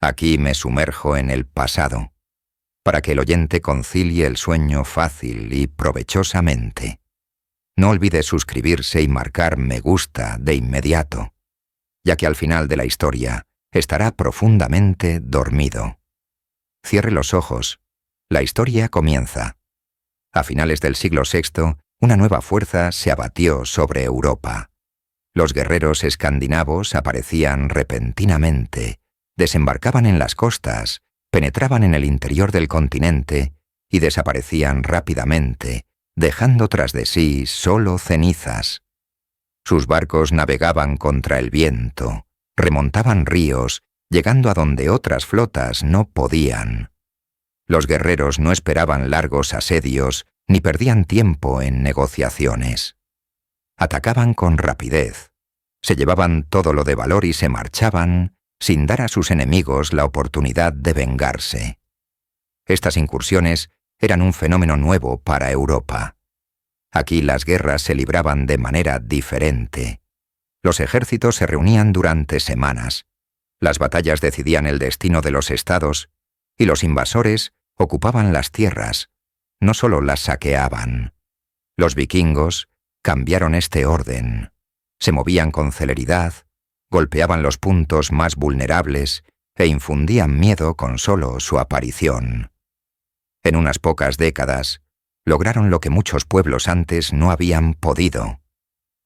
Aquí me sumerjo en el pasado, para que el oyente concilie el sueño fácil y provechosamente. No olvide suscribirse y marcar me gusta de inmediato, ya que al final de la historia estará profundamente dormido. Cierre los ojos. La historia comienza. A finales del siglo VI, una nueva fuerza se abatió sobre Europa. Los guerreros escandinavos aparecían repentinamente, desembarcaban en las costas, penetraban en el interior del continente y desaparecían rápidamente, dejando tras de sí solo cenizas. Sus barcos navegaban contra el viento, remontaban ríos, llegando a donde otras flotas no podían. Los guerreros no esperaban largos asedios ni perdían tiempo en negociaciones. Atacaban con rapidez, se llevaban todo lo de valor y se marchaban sin dar a sus enemigos la oportunidad de vengarse. Estas incursiones eran un fenómeno nuevo para Europa. Aquí las guerras se libraban de manera diferente. Los ejércitos se reunían durante semanas. Las batallas decidían el destino de los estados y los invasores ocupaban las tierras, no solo las saqueaban. Los vikingos cambiaron este orden. Se movían con celeridad, golpeaban los puntos más vulnerables e infundían miedo con solo su aparición. En unas pocas décadas, lograron lo que muchos pueblos antes no habían podido: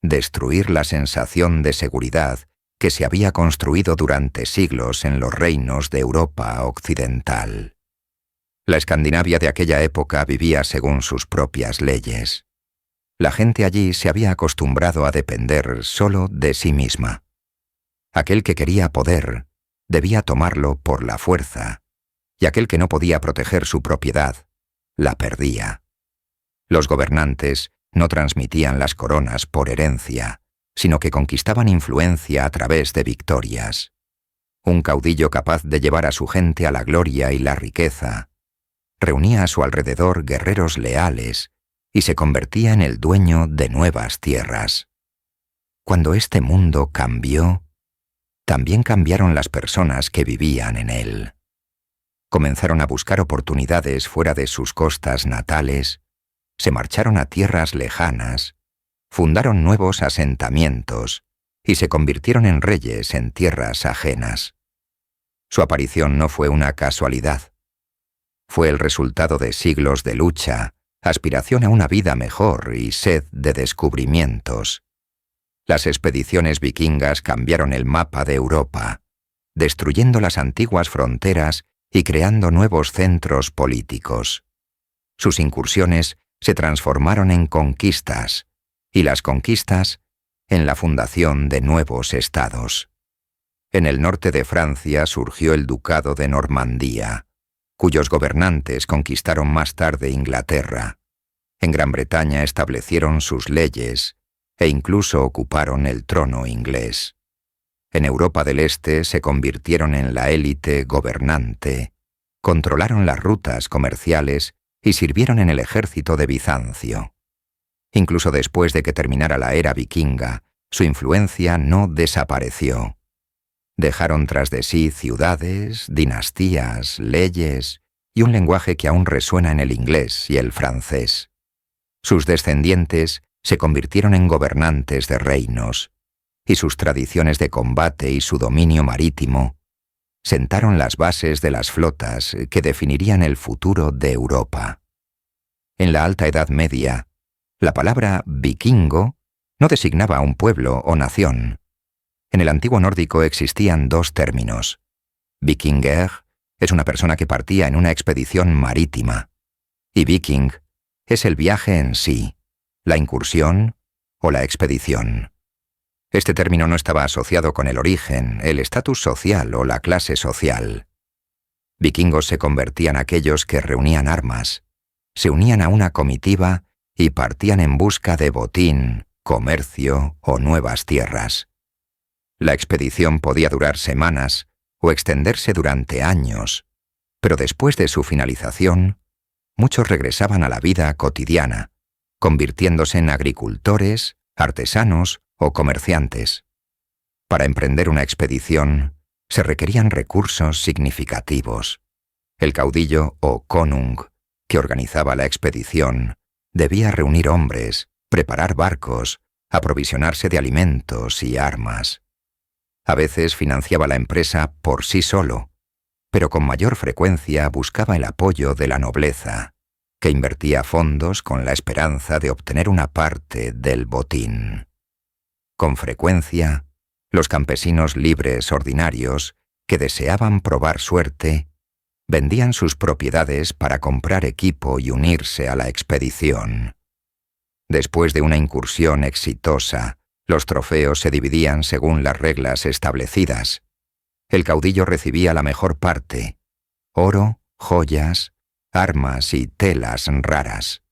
destruir la sensación de seguridad que se había construido durante siglos en los reinos de Europa occidental. La Escandinavia de aquella época vivía según sus propias leyes. La gente allí se había acostumbrado a depender solo de sí misma. Aquel que quería poder debía tomarlo por la fuerza, y aquel que no podía proteger su propiedad la perdía. Los gobernantes no transmitían las coronas por herencia, sino que conquistaban influencia a través de victorias. Un caudillo capaz de llevar a su gente a la gloria y la riqueza reunía a su alrededor guerreros leales y se convertía en el dueño de nuevas tierras. Cuando este mundo cambió, también cambiaron las personas que vivían en él. Comenzaron a buscar oportunidades fuera de sus costas natales, se marcharon a tierras lejanas, fundaron nuevos asentamientos y se convirtieron en reyes en tierras ajenas. Su aparición no fue una casualidad. Fue el resultado de siglos de lucha, aspiración a una vida mejor y sed de descubrimientos. Las expediciones vikingas cambiaron el mapa de Europa, destruyendo las antiguas fronteras y creando nuevos centros políticos. Sus incursiones se transformaron en conquistas, y las conquistas en la fundación de nuevos estados. En el norte de Francia surgió el Ducado de Normandía, cuyos gobernantes conquistaron más tarde Inglaterra. En Gran Bretaña establecieron sus leyes e incluso ocuparon el trono inglés. En Europa del Este se convirtieron en la élite gobernante, controlaron las rutas comerciales y sirvieron en el ejército de Bizancio. Incluso después de que terminara la era vikinga, su influencia no desapareció. Dejaron tras de sí ciudades, dinastías, leyes y un lenguaje que aún resuena en el inglés y el francés. Sus descendientes se convirtieron en gobernantes de reinos, y sus tradiciones de combate y su dominio marítimo sentaron las bases de las flotas que definirían el futuro de Europa. En la Alta Edad Media, la palabra vikingo no designaba a un pueblo o nación. En el antiguo nórdico existían dos términos. Vikinger es una persona que partía en una expedición marítima, y viking es el viaje en sí, la incursión o la expedición. Este término no estaba asociado con el origen, el estatus social o la clase social. Vikingos se convertían aquellos que reunían armas, se unían a una comitiva y partían en busca de botín, comercio o nuevas tierras. La expedición podía durar semanas o extenderse durante años, pero después de su finalización, muchos regresaban a la vida cotidiana, convirtiéndose en agricultores, artesanos o comerciantes. Para emprender una expedición, se requerían recursos significativos. El caudillo o konung, que organizaba la expedición, debía reunir hombres, preparar barcos, aprovisionarse de alimentos y armas. A veces financiaba la empresa por sí solo, pero con mayor frecuencia buscaba el apoyo de la nobleza, que invertía fondos con la esperanza de obtener una parte del botín. Con frecuencia, los campesinos libres ordinarios, que deseaban probar suerte, vendían sus propiedades para comprar equipo y unirse a la expedición. Después de una incursión exitosa, los trofeos se dividían según las reglas establecidas. El caudillo recibía la mejor parte: oro, joyas, armas y telas raras.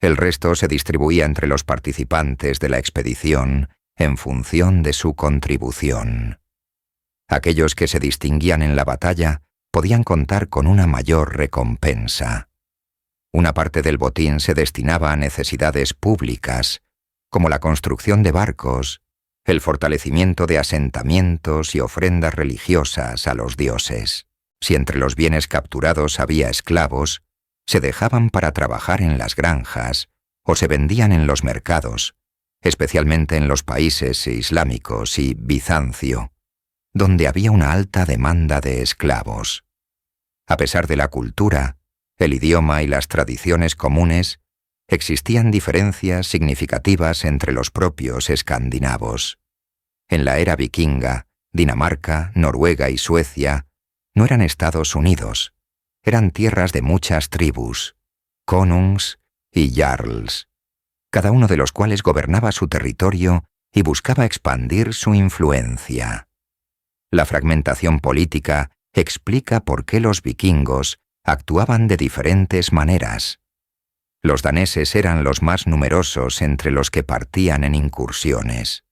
El resto se distribuía entre los participantes de la expedición en función de su contribución. Aquellos que se distinguían en la batalla podían contar con una mayor recompensa. Una parte del botín se destinaba a necesidades públicas, como la construcción de barcos, el fortalecimiento de asentamientos y ofrendas religiosas a los dioses. Si entre los bienes capturados había esclavos, se dejaban para trabajar en las granjas o se vendían en los mercados, especialmente en los países islámicos y Bizancio, donde había una alta demanda de esclavos. A pesar de la cultura, el idioma y las tradiciones comunes, existían diferencias significativas entre los propios escandinavos. En la era vikinga, Dinamarca, Noruega y Suecia no eran Estados Unidos, eran tierras de muchas tribus, konungs y jarls, cada uno de los cuales gobernaba su territorio y buscaba expandir su influencia. La fragmentación política explica por qué los vikingos actuaban de diferentes maneras. Los daneses eran los más numerosos entre los que partían en incursiones.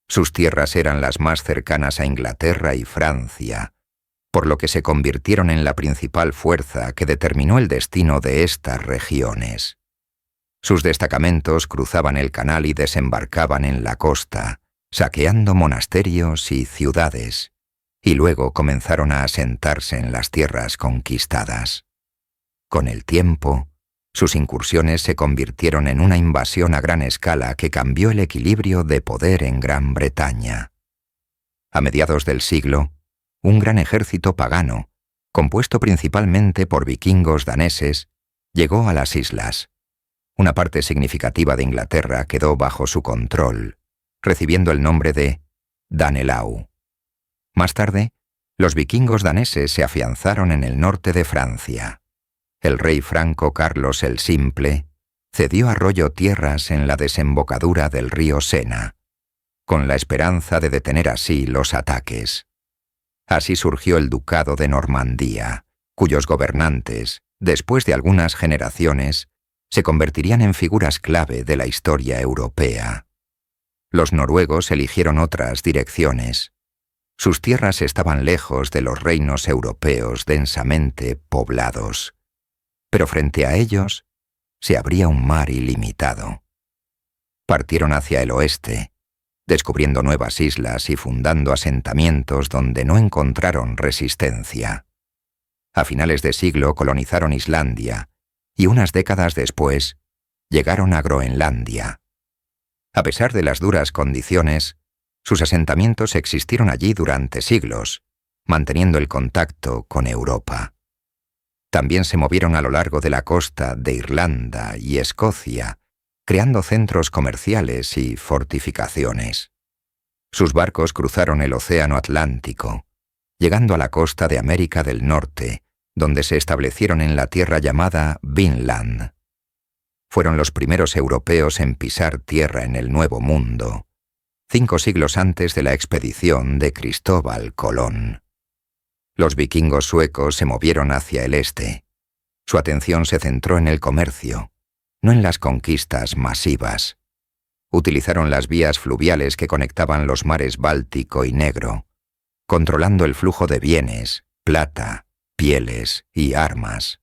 Sus tierras eran las más cercanas a Inglaterra y Francia, por lo que se convirtieron en la principal fuerza que determinó el destino de estas regiones. Sus destacamentos cruzaban el canal y desembarcaban en la costa, saqueando monasterios y ciudades, y luego comenzaron a asentarse en las tierras conquistadas. Con el tiempo, sus incursiones se convirtieron en una invasión a gran escala que cambió el equilibrio de poder en Gran Bretaña. A mediados del siglo, un gran ejército pagano, compuesto principalmente por vikingos daneses, llegó a las islas. Una parte significativa de Inglaterra quedó bajo su control, recibiendo el nombre de Danelau. Más tarde, los vikingos daneses se afianzaron en el norte de Francia. El rey franco Carlos el Simple cedió a Rollo tierras en la desembocadura del río Sena, con la esperanza de detener así los ataques. Así surgió el Ducado de Normandía, cuyos gobernantes, después de algunas generaciones, se convertirían en figuras clave de la historia europea. Los noruegos eligieron otras direcciones. Sus tierras estaban lejos de los reinos europeos densamente poblados, pero frente a ellos se abría un mar ilimitado. Partieron hacia el oeste, descubriendo nuevas islas y fundando asentamientos donde no encontraron resistencia. A finales de siglo colonizaron Islandia y unas décadas después llegaron a Groenlandia. A pesar de las duras condiciones, sus asentamientos existieron allí durante siglos, manteniendo el contacto con Europa. También se movieron a lo largo de la costa de Irlanda y Escocia, creando centros comerciales y fortificaciones. Sus barcos cruzaron el Océano Atlántico, llegando a la costa de América del Norte, donde se establecieron en la tierra llamada Vinland. Fueron los primeros europeos en pisar tierra en el Nuevo Mundo, 5 siglos antes de la expedición de Cristóbal Colón. Los vikingos suecos se movieron hacia el este. Su atención se centró en el comercio, no en las conquistas masivas. Utilizaron las vías fluviales que conectaban los mares Báltico y Negro, controlando el flujo de bienes, plata, pieles y armas.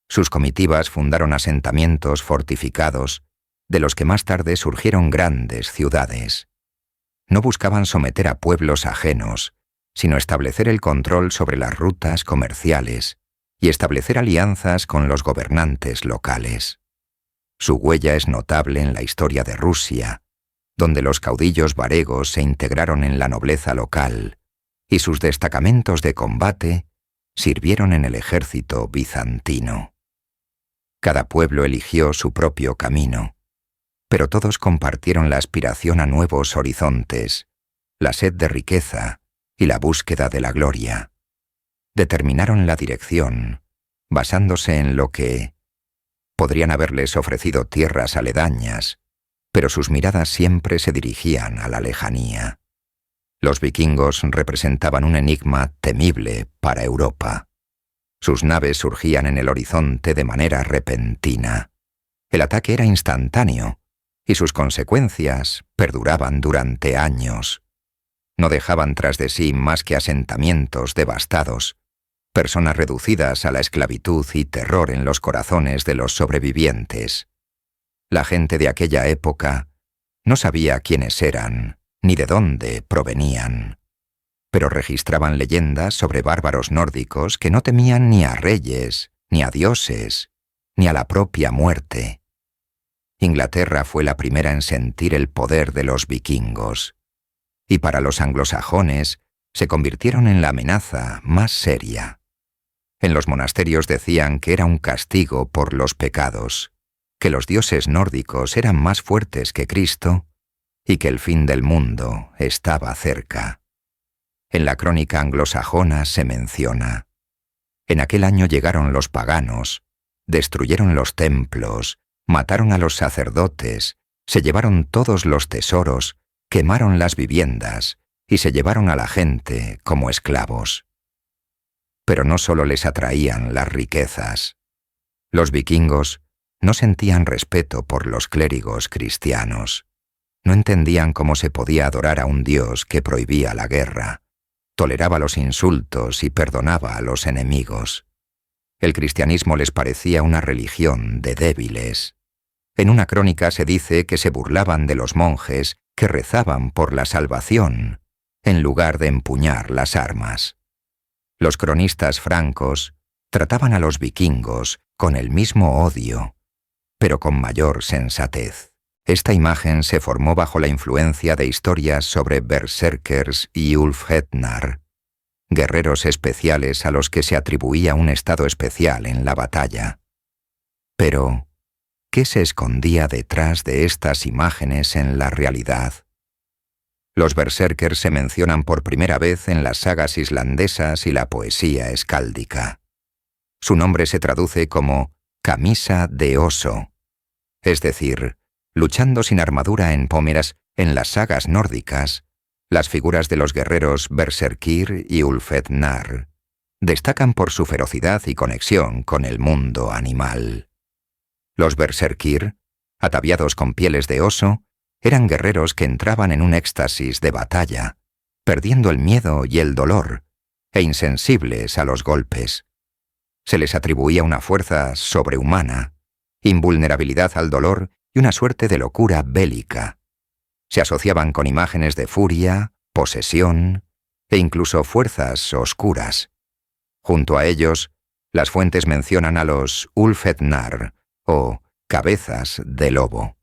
Sus comitivas fundaron asentamientos fortificados, de los que más tarde surgieron grandes ciudades. No buscaban someter a pueblos ajenos, sino establecer el control sobre las rutas comerciales y establecer alianzas con los gobernantes locales. Su huella es notable en la historia de Rusia, donde los caudillos varegos se integraron en la nobleza local y sus destacamentos de combate sirvieron en el ejército bizantino. Cada pueblo eligió su propio camino, pero todos compartieron la aspiración a nuevos horizontes, la sed de riqueza y la búsqueda de la gloria. Determinaron la dirección, basándose en lo que podrían haberles ofrecido tierras aledañas, pero sus miradas siempre se dirigían a la lejanía. Los vikingos representaban un enigma temible para Europa. Sus naves surgían en el horizonte de manera repentina. El ataque era instantáneo, y sus consecuencias perduraban durante años. No dejaban tras de sí más que asentamientos devastados, personas reducidas a la esclavitud y terror en los corazones de los sobrevivientes. La gente de aquella época no sabía quiénes eran ni de dónde provenían, pero registraban leyendas sobre bárbaros nórdicos que no temían ni a reyes, ni a dioses, ni a la propia muerte. Inglaterra fue la primera en sentir el poder de los vikingos, y para los anglosajones se convirtieron en la amenaza más seria. En los monasterios decían que era un castigo por los pecados, que los dioses nórdicos eran más fuertes que Cristo y que el fin del mundo estaba cerca. En la crónica anglosajona se menciona: en aquel año llegaron los paganos, destruyeron los templos, mataron a los sacerdotes, se llevaron todos los tesoros, quemaron las viviendas y se llevaron a la gente como esclavos. Pero no solo les atraían las riquezas. Los vikingos no sentían respeto por los clérigos cristianos. No entendían cómo se podía adorar a un dios que prohibía la guerra, toleraba los insultos y perdonaba a los enemigos. El cristianismo les parecía una religión de débiles. En una crónica se dice que se burlaban de los monjes que rezaban por la salvación, en lugar de empuñar las armas. Los cronistas francos trataban a los vikingos con el mismo odio, pero con mayor sensatez. Esta imagen se formó bajo la influencia de historias sobre berserkers y Ulfhednar, guerreros especiales a los que se atribuía un estado especial en la batalla. Pero, ¿qué se escondía detrás de estas imágenes en la realidad? Los berserkers se mencionan por primera vez en las sagas islandesas y la poesía escáldica. Su nombre se traduce como camisa de oso, es decir, luchando sin armadura en pómeras en las sagas nórdicas. Las figuras de los guerreros Berserkir y Ulfhednar destacan por su ferocidad y conexión con el mundo animal. Los Berserkir, ataviados con pieles de oso, eran guerreros que entraban en un éxtasis de batalla, perdiendo el miedo y el dolor, e insensibles a los golpes. Se les atribuía una fuerza sobrehumana, invulnerabilidad al dolor y una suerte de locura bélica. Se asociaban con imágenes de furia, posesión e incluso fuerzas oscuras. Junto a ellos, las fuentes mencionan a los Ulfhednar o cabezas de lobo.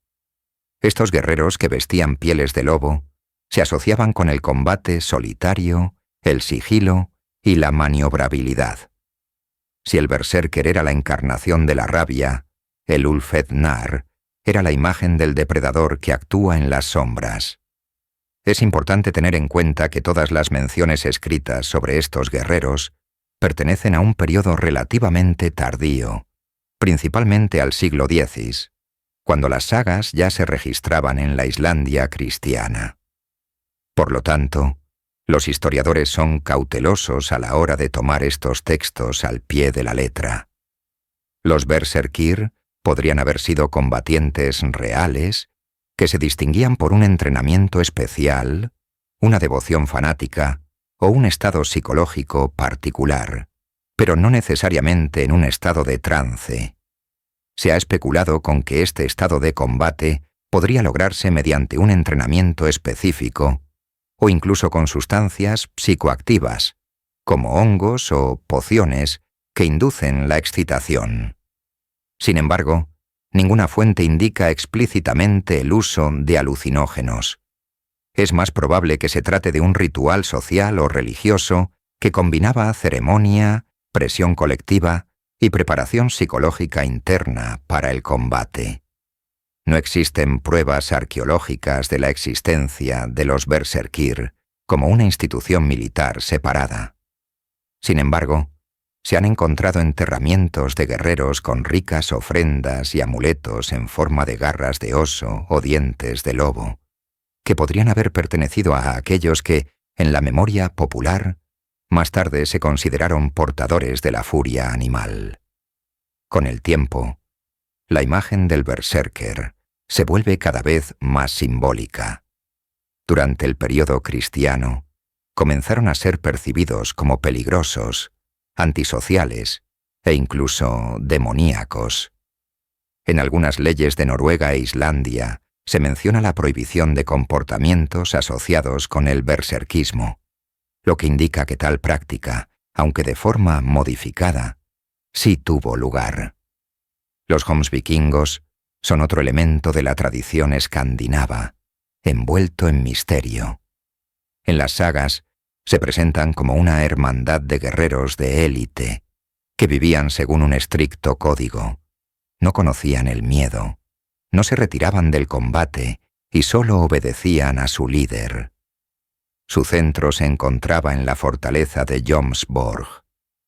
Estos guerreros que vestían pieles de lobo se asociaban con el combate solitario, el sigilo y la maniobrabilidad. Si el berserker era la encarnación de la rabia, el Ulfhednar era la imagen del depredador que actúa en las sombras. Es importante tener en cuenta que todas las menciones escritas sobre estos guerreros pertenecen a un periodo relativamente tardío, principalmente al siglo X, cuando las sagas ya se registraban en la Islandia cristiana. Por lo tanto, los historiadores son cautelosos a la hora de tomar estos textos al pie de la letra. Los berserkir podrían haber sido combatientes reales que se distinguían por un entrenamiento especial, una devoción fanática o un estado psicológico particular, pero no necesariamente en un estado de trance. Se ha especulado con que este estado de combate podría lograrse mediante un entrenamiento específico o incluso con sustancias psicoactivas, como hongos o pociones que inducen la excitación. Sin embargo, ninguna fuente indica explícitamente el uso de alucinógenos. Es más probable que se trate de un ritual social o religioso que combinaba ceremonia, presión colectiva y preparación psicológica interna para el combate. No existen pruebas arqueológicas de la existencia de los Berserkir como una institución militar separada. Sin embargo, se han encontrado enterramientos de guerreros con ricas ofrendas y amuletos en forma de garras de oso o dientes de lobo, que podrían haber pertenecido a aquellos que, en la memoria popular, más tarde se consideraron portadores de la furia animal. Con el tiempo, la imagen del berserker se vuelve cada vez más simbólica. Durante el período cristiano, comenzaron a ser percibidos como peligrosos, antisociales e incluso demoníacos. En algunas leyes de Noruega e Islandia se menciona la prohibición de comportamientos asociados con el berserkismo, lo que indica que tal práctica, aunque de forma modificada, sí tuvo lugar. Los jomsvikingos son otro elemento de la tradición escandinava, envuelto en misterio. En las sagas se presentan como una hermandad de guerreros de élite, que vivían según un estricto código. No conocían el miedo, no se retiraban del combate y solo obedecían a su líder. Su centro se encontraba en la fortaleza de Jomsborg,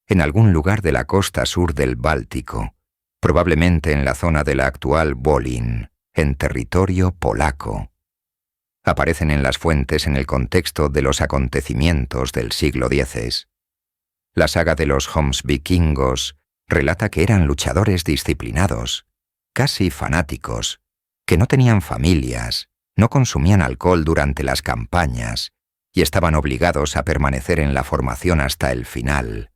en algún lugar de la costa sur del Báltico, probablemente en la zona de la actual Volyn, en territorio polaco. Aparecen en las fuentes en el contexto de los acontecimientos del siglo X. La saga de los Jomsvikingos relata que eran luchadores disciplinados, casi fanáticos, que no tenían familias, no consumían alcohol durante las campañas y estaban obligados a permanecer en la formación hasta el final,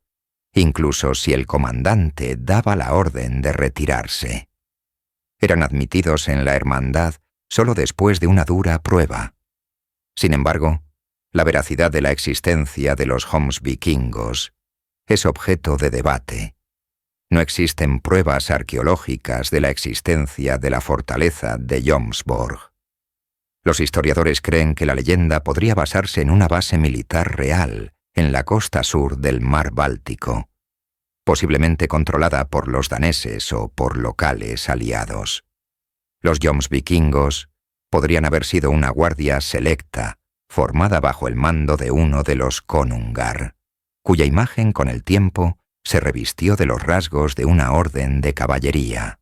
incluso si el comandante daba la orden de retirarse. Eran admitidos en la hermandad solo después de una dura prueba. Sin embargo, la veracidad de la existencia de los jomsvikingos es objeto de debate. No existen pruebas arqueológicas de la existencia de la fortaleza de Jomsborg. Los historiadores creen que la leyenda podría basarse en una base militar real en la costa sur del mar Báltico, posiblemente controlada por los daneses o por locales aliados. Los jomsvikingos podrían haber sido una guardia selecta, formada bajo el mando de uno de los konungar, cuya imagen con el tiempo se revistió de los rasgos de una orden de caballería.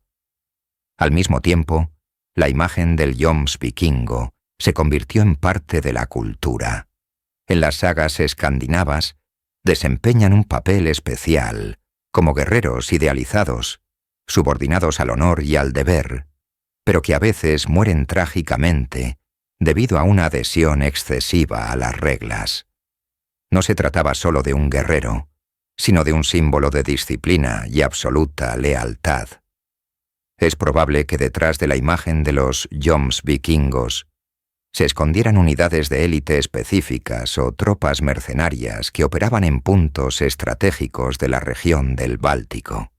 Al mismo tiempo, la imagen del jomsvikingo se convirtió en parte de la cultura. En las sagas escandinavas desempeñan un papel especial, como guerreros idealizados, subordinados al honor y al deber, pero que a veces mueren trágicamente debido a una adhesión excesiva a las reglas. No se trataba solo de un guerrero, sino de un símbolo de disciplina y absoluta lealtad. Es probable que detrás de la imagen de los jomsvikingos se escondieran unidades de élite específicas o tropas mercenarias que operaban en puntos estratégicos de la región del Báltico.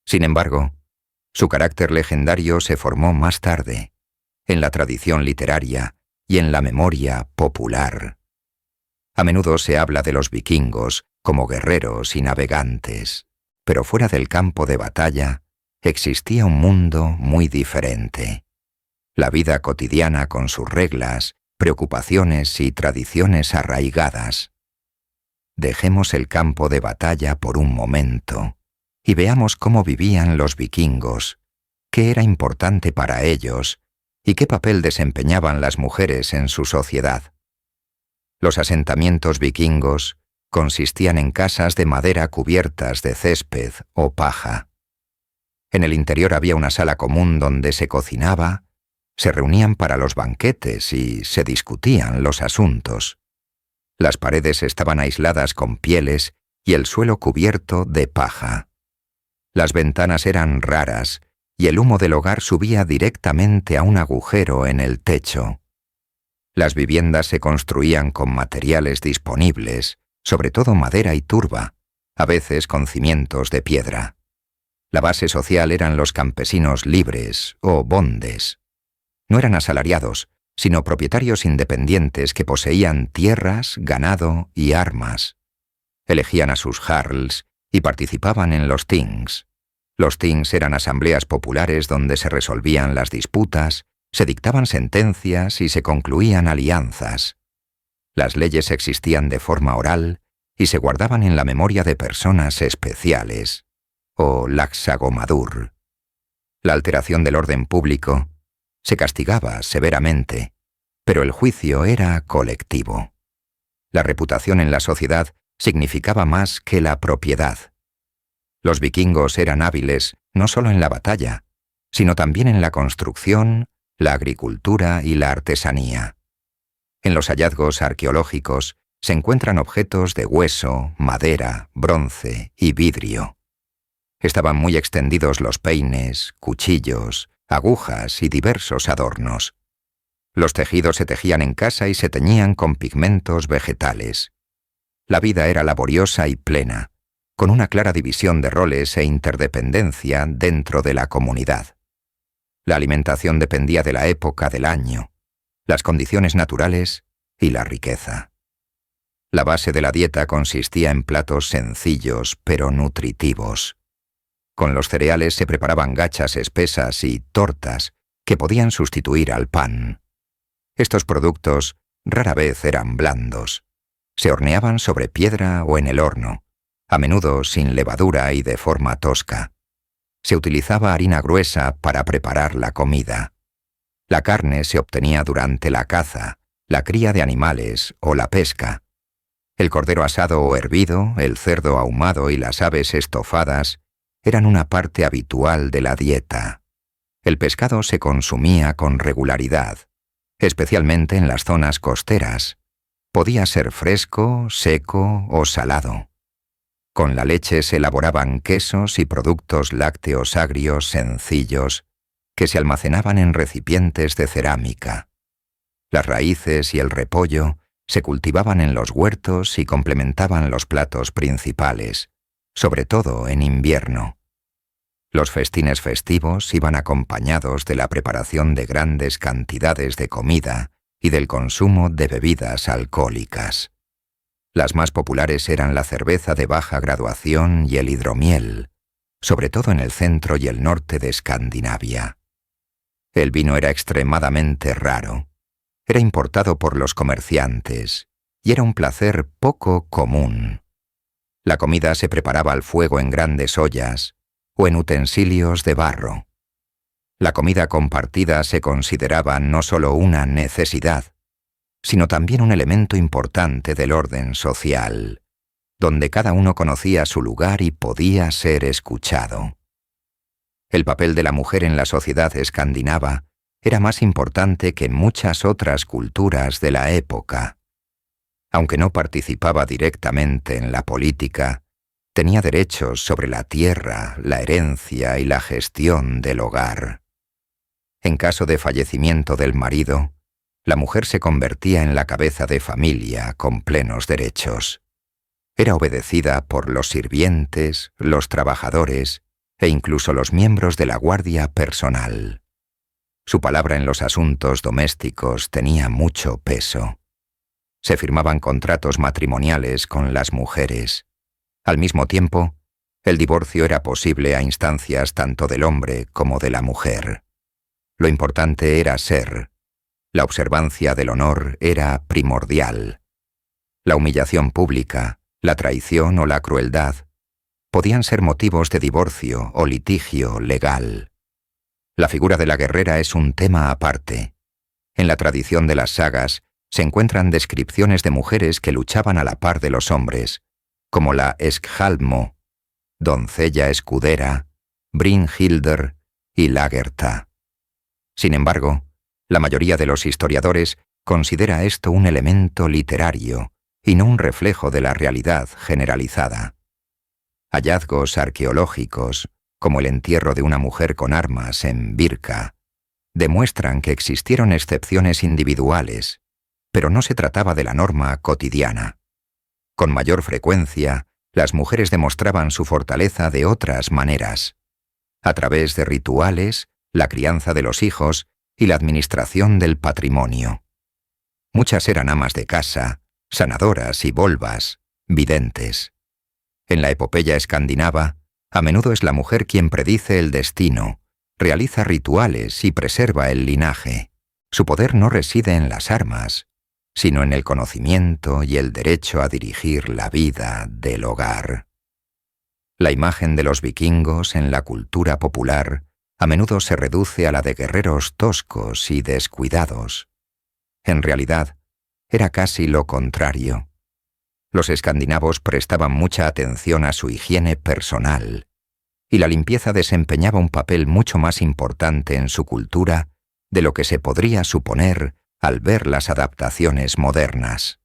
Sin embargo, su carácter legendario se formó más tarde, en la tradición literaria y en la memoria popular. A menudo se habla de los vikingos como guerreros y navegantes, pero fuera del campo de batalla existía un mundo muy diferente. La vida cotidiana con sus reglas, preocupaciones y tradiciones arraigadas. Dejemos el campo de batalla por un momento y veamos cómo vivían los vikingos, qué era importante para ellos y qué papel desempeñaban las mujeres en su sociedad. Los asentamientos vikingos consistían en casas de madera cubiertas de césped o paja. En el interior había una sala común donde se cocinaba, se reunían para los banquetes y se discutían los asuntos. Las paredes estaban aisladas con pieles y el suelo cubierto de paja. Las ventanas eran raras y el humo del hogar subía directamente a un agujero en el techo. Las viviendas se construían con materiales disponibles, sobre todo madera y turba, a veces con cimientos de piedra. La base social eran los campesinos libres o bondes. No eran asalariados, sino propietarios independientes que poseían tierras, ganado y armas. Elegían a sus jarls y participaban en los things. Los things eran asambleas populares donde se resolvían las disputas, se dictaban sentencias y se concluían alianzas. Las leyes existían de forma oral y se guardaban en la memoria de personas especiales, o laxagomadur. La alteración del orden público se castigaba severamente, pero el juicio era colectivo. La reputación en la sociedad significaba más que la propiedad. Los vikingos eran hábiles no solo en la batalla, sino también en la construcción, la agricultura y la artesanía. En los hallazgos arqueológicos se encuentran objetos de hueso, madera, bronce y vidrio. Estaban muy extendidos los peines, cuchillos, agujas y diversos adornos. Los tejidos se tejían en casa y se teñían con pigmentos vegetales. La vida era laboriosa y plena, con una clara división de roles e interdependencia dentro de la comunidad. La alimentación dependía de la época del año, las condiciones naturales y la riqueza. La base de la dieta consistía en platos sencillos pero nutritivos. Con los cereales se preparaban gachas espesas y tortas que podían sustituir al pan. Estos productos rara vez eran blandos. Se horneaban sobre piedra o en el horno, a menudo sin levadura y de forma tosca. Se utilizaba harina gruesa para preparar la comida. La carne se obtenía durante la caza, la cría de animales o la pesca. El cordero asado o hervido, el cerdo ahumado y las aves estofadas eran una parte habitual de la dieta. El pescado se consumía con regularidad, especialmente en las zonas costeras. Podía ser fresco, seco o salado. Con la leche se elaboraban quesos y productos lácteos agrios sencillos que se almacenaban en recipientes de cerámica. Las raíces y el repollo se cultivaban en los huertos y complementaban los platos principales, sobre todo en invierno. Los festines festivos iban acompañados de la preparación de grandes cantidades de comida y del consumo de bebidas alcohólicas. Las más populares eran la cerveza de baja graduación y el hidromiel, sobre todo en el centro y el norte de Escandinavia. El vino era extremadamente raro. Era importado por los comerciantes y era un placer poco común. La comida se preparaba al fuego en grandes ollas o en utensilios de barro. La comida compartida se consideraba no solo una necesidad, sino también un elemento importante del orden social, donde cada uno conocía su lugar y podía ser escuchado. El papel de la mujer en la sociedad escandinava era más importante que en muchas otras culturas de la época. Aunque no participaba directamente en la política, tenía derechos sobre la tierra, la herencia y la gestión del hogar. En caso de fallecimiento del marido, la mujer se convertía en la cabeza de familia con plenos derechos. Era obedecida por los sirvientes, los trabajadores e incluso los miembros de la guardia personal. Su palabra en los asuntos domésticos tenía mucho peso. Se firmaban contratos matrimoniales con las mujeres. Al mismo tiempo, el divorcio era posible a instancias tanto del hombre como de la mujer. Lo importante era ser. La observancia del honor era primordial. La humillación pública, la traición o la crueldad podían ser motivos de divorcio o litigio legal. La figura de la guerrera es un tema aparte. En la tradición de las sagas se encuentran descripciones de mujeres que luchaban a la par de los hombres, como la Eskjalmo, doncella escudera, Brynhildr y Lagertha. Sin embargo, la mayoría de los historiadores considera esto un elemento literario y no un reflejo de la realidad generalizada. Hallazgos arqueológicos, como el entierro de una mujer con armas en Birka, demuestran que existieron excepciones individuales, pero no se trataba de la norma cotidiana. Con mayor frecuencia, las mujeres demostraban su fortaleza de otras maneras, a través de rituales, la crianza de los hijos y la administración del patrimonio. Muchas eran amas de casa, sanadoras y volvas, videntes. En la epopeya escandinava, a menudo es la mujer quien predice el destino, realiza rituales y preserva el linaje. Su poder no reside en las armas, sino en el conocimiento y el derecho a dirigir la vida del hogar. La imagen de los vikingos en la cultura popular a menudo se reduce a la de guerreros toscos y descuidados. En realidad, era casi lo contrario. Los escandinavos prestaban mucha atención a su higiene personal, y la limpieza desempeñaba un papel mucho más importante en su cultura de lo que se podría suponer al ver las adaptaciones modernas.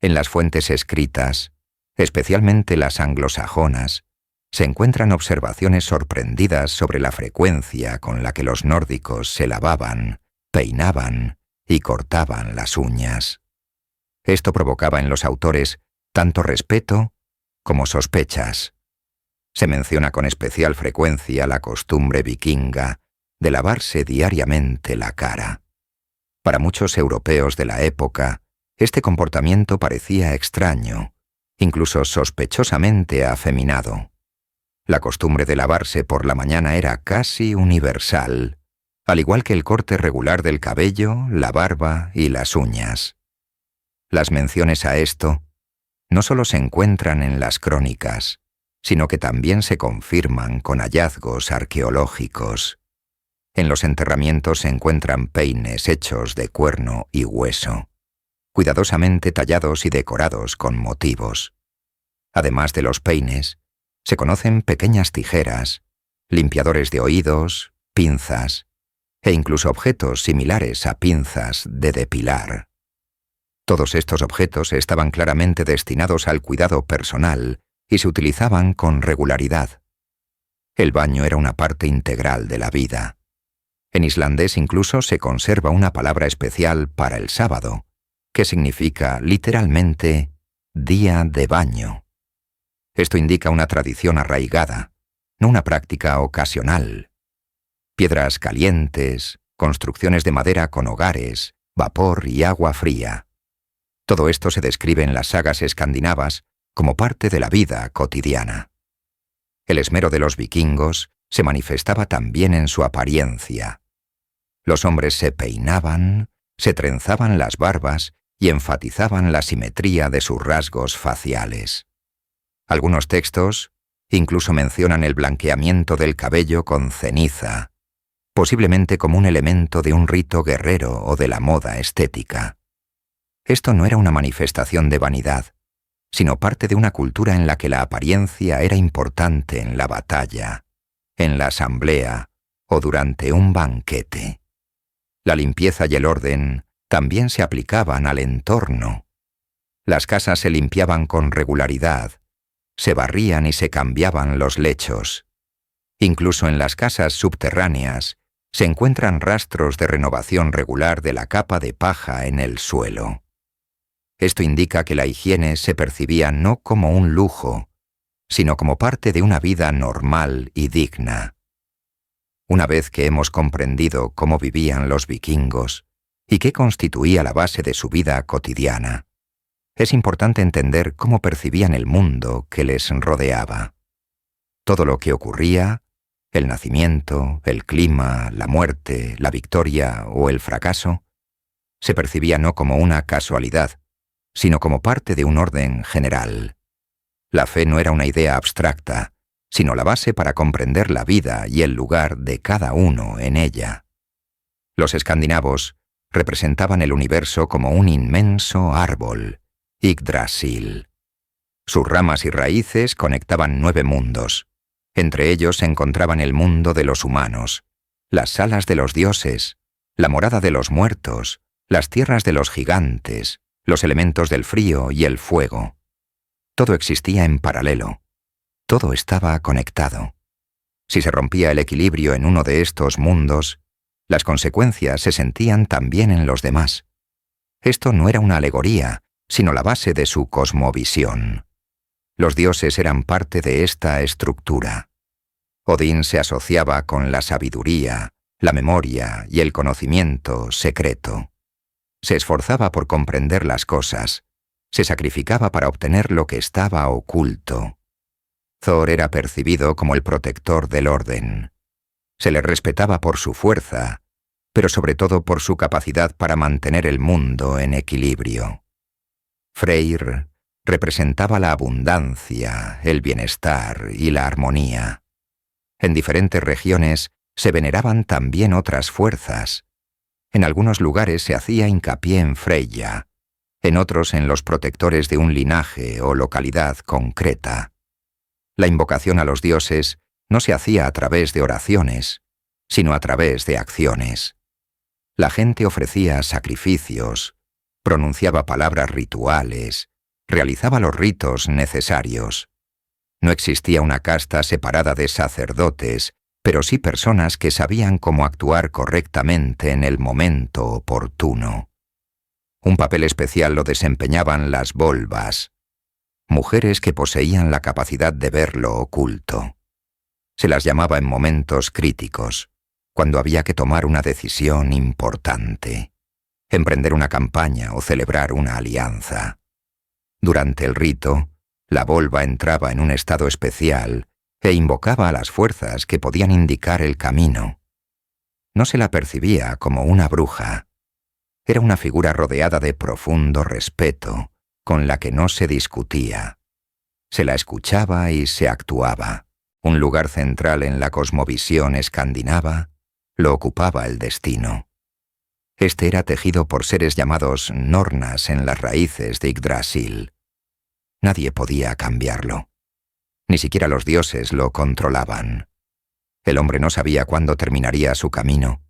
En las fuentes escritas, especialmente las anglosajonas, se encuentran observaciones sorprendidas sobre la frecuencia con la que los nórdicos se lavaban, peinaban y cortaban las uñas. Esto provocaba en los autores tanto respeto como sospechas. Se menciona con especial frecuencia la costumbre vikinga de lavarse diariamente la cara. Para muchos europeos de la época, este comportamiento parecía extraño, incluso sospechosamente afeminado. La costumbre de lavarse por la mañana era casi universal, al igual que el corte regular del cabello, la barba y las uñas. Las menciones a esto no solo se encuentran en las crónicas, sino que también se confirman con hallazgos arqueológicos. En los enterramientos se encuentran peines hechos de cuerno y hueso, cuidadosamente tallados y decorados con motivos. Además de los peines, se conocen pequeñas tijeras, limpiadores de oídos, pinzas, e incluso objetos similares a pinzas de depilar. Todos estos objetos estaban claramente destinados al cuidado personal y se utilizaban con regularidad. El baño era una parte integral de la vida. En islandés incluso se conserva una palabra especial para el sábado, que significa literalmente día de baño. Esto indica una tradición arraigada, no una práctica ocasional. Piedras calientes, construcciones de madera con hogares, vapor y agua fría. Todo esto se describe en las sagas escandinavas como parte de la vida cotidiana. El esmero de los vikingos se manifestaba también en su apariencia. Los hombres se peinaban, se trenzaban las barbas y enfatizaban la simetría de sus rasgos faciales. Algunos textos incluso mencionan el blanqueamiento del cabello con ceniza, posiblemente como un elemento de un rito guerrero o de la moda estética. Esto no era una manifestación de vanidad, sino parte de una cultura en la que la apariencia era importante en la batalla, en la asamblea o durante un banquete. La limpieza y el orden también se aplicaban al entorno. Las casas se limpiaban con regularidad, se barrían y se cambiaban los lechos. Incluso en las casas subterráneas se encuentran rastros de renovación regular de la capa de paja en el suelo. Esto indica que la higiene se percibía no como un lujo, sino como parte de una vida normal y digna. Una vez que hemos comprendido cómo vivían los vikingos y qué constituía la base de su vida cotidiana, es importante entender cómo percibían el mundo que les rodeaba. Todo lo que ocurría, el nacimiento, el clima, la muerte, la victoria o el fracaso, se percibía no como una casualidad, sino como parte de un orden general. La fe no era una idea abstracta, sino la base para comprender la vida y el lugar de cada uno en ella. Los escandinavos representaban el universo como un inmenso árbol, Yggdrasil. Sus ramas y raíces conectaban 9 mundos. Entre ellos se encontraban el mundo de los humanos, las salas de los dioses, la morada de los muertos, las tierras de los gigantes, los elementos del frío y el fuego. Todo existía en paralelo. Todo estaba conectado. Si se rompía el equilibrio en uno de estos mundos, las consecuencias se sentían también en los demás. Esto no era una alegoría, sino la base de su cosmovisión. Los dioses eran parte de esta estructura. Odín se asociaba con la sabiduría, la memoria y el conocimiento secreto. Se esforzaba por comprender las cosas, se sacrificaba para obtener lo que estaba oculto. Thor era percibido como el protector del orden. Se le respetaba por su fuerza, pero sobre todo por su capacidad para mantener el mundo en equilibrio. Freyr representaba la abundancia, el bienestar y la armonía. En diferentes regiones se veneraban también otras fuerzas. En algunos lugares se hacía hincapié en Freya, en otros en los protectores de un linaje o localidad concreta. La invocación a los dioses no se hacía a través de oraciones, sino a través de acciones. La gente ofrecía sacrificios, pronunciaba palabras rituales, realizaba los ritos necesarios. No existía una casta separada de sacerdotes, pero sí personas que sabían cómo actuar correctamente en el momento oportuno. Un papel especial lo desempeñaban las volvas, mujeres que poseían la capacidad de ver lo oculto. Se las llamaba en momentos críticos, cuando había que tomar una decisión importante, emprender una campaña o celebrar una alianza. Durante el rito, la volva entraba en un estado especial e invocaba a las fuerzas que podían indicar el camino. No se la percibía como una bruja. Era una figura rodeada de profundo respeto, con la que no se discutía. Se la escuchaba y se actuaba. Un lugar central en la cosmovisión escandinava lo ocupaba el destino. Este era tejido por seres llamados Nornas en las raíces de Yggdrasil. Nadie podía cambiarlo. Ni siquiera los dioses lo controlaban. El hombre no sabía cuándo terminaría su camino,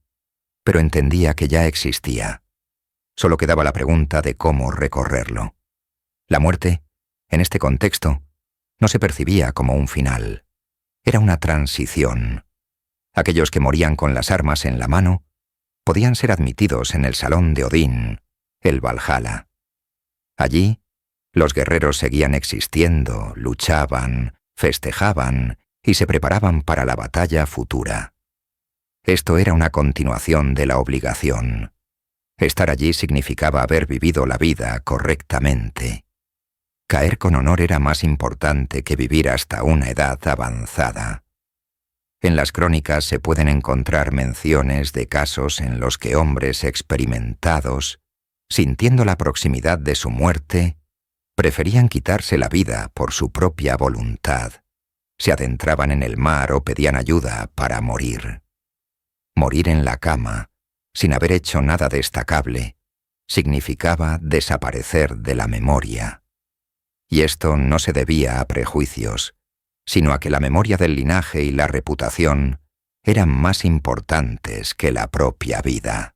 pero entendía que ya existía. Solo quedaba la pregunta de cómo recorrerlo. La muerte, en este contexto, no se percibía como un final. Era una transición. Aquellos que morían con las armas en la mano podían ser admitidos en el salón de Odín, el Valhalla. Allí, los guerreros seguían existiendo, luchaban, festejaban y se preparaban para la batalla futura. Esto era una continuación de la obligación. Estar allí significaba haber vivido la vida correctamente. Caer con honor era más importante que vivir hasta una edad avanzada. En las crónicas se pueden encontrar menciones de casos en los que hombres experimentados, sintiendo la proximidad de su muerte, preferían quitarse la vida por su propia voluntad. Se adentraban en el mar o pedían ayuda para morir. Morir en la cama, sin haber hecho nada destacable, significaba desaparecer de la memoria. Y esto no se debía a prejuicios, sino a que la memoria del linaje y la reputación eran más importantes que la propia vida.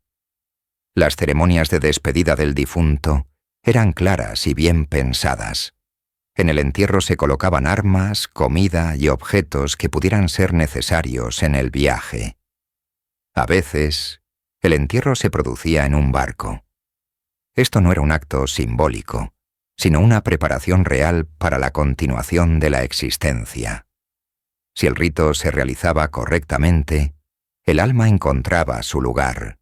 Las ceremonias de despedida del difunto eran claras y bien pensadas. En el entierro se colocaban armas, comida y objetos que pudieran ser necesarios en el viaje. A veces, el entierro se producía en un barco. Esto no era un acto simbólico, sino una preparación real para la continuación de la existencia. Si el rito se realizaba correctamente, el alma encontraba su lugar.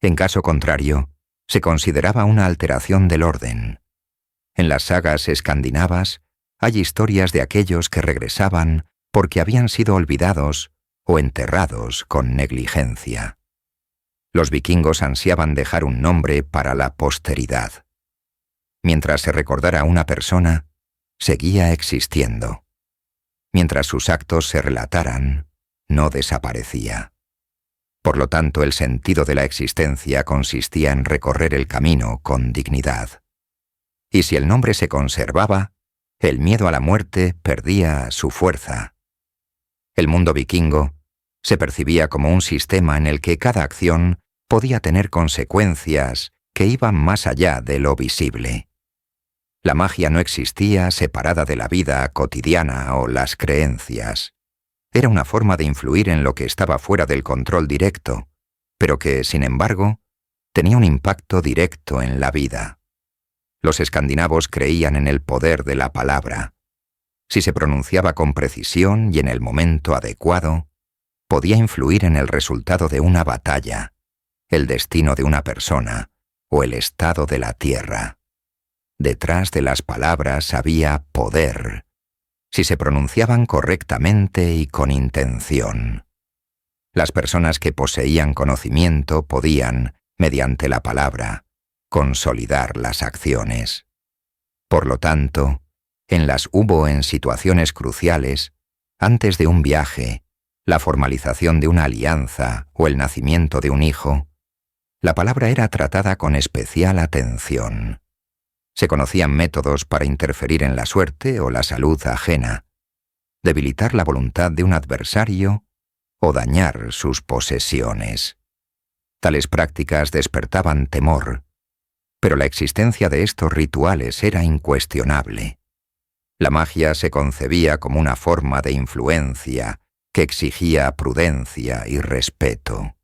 En caso contrario, se consideraba una alteración del orden. En las sagas escandinavas hay historias de aquellos que regresaban porque habían sido olvidados o enterrados con negligencia. Los vikingos ansiaban dejar un nombre para la posteridad. Mientras se recordara a una persona, seguía existiendo. Mientras sus actos se relataran, no desaparecía. Por lo tanto, el sentido de la existencia consistía en recorrer el camino con dignidad. Y si el nombre se conservaba, el miedo a la muerte perdía su fuerza. El mundo vikingo se percibía como un sistema en el que cada acción podía tener consecuencias que iban más allá de lo visible. La magia no existía separada de la vida cotidiana o las creencias. Era una forma de influir en lo que estaba fuera del control directo, pero que, sin embargo, tenía un impacto directo en la vida. Los escandinavos creían en el poder de la palabra. Si se pronunciaba con precisión y en el momento adecuado, podía influir en el resultado de una batalla, el destino de una persona o el estado de la tierra. Detrás de las palabras había poder, si se pronunciaban correctamente y con intención. Las personas que poseían conocimiento podían, mediante la palabra, consolidar las acciones. Por lo tanto, en situaciones cruciales, antes de un viaje, la formalización de una alianza o el nacimiento de un hijo, la palabra era tratada con especial atención. Se conocían métodos para interferir en la suerte o la salud ajena, debilitar la voluntad de un adversario o dañar sus posesiones. Tales prácticas despertaban temor, pero la existencia de estos rituales era incuestionable. La magia se concebía como una forma de influencia que exigía prudencia y respeto.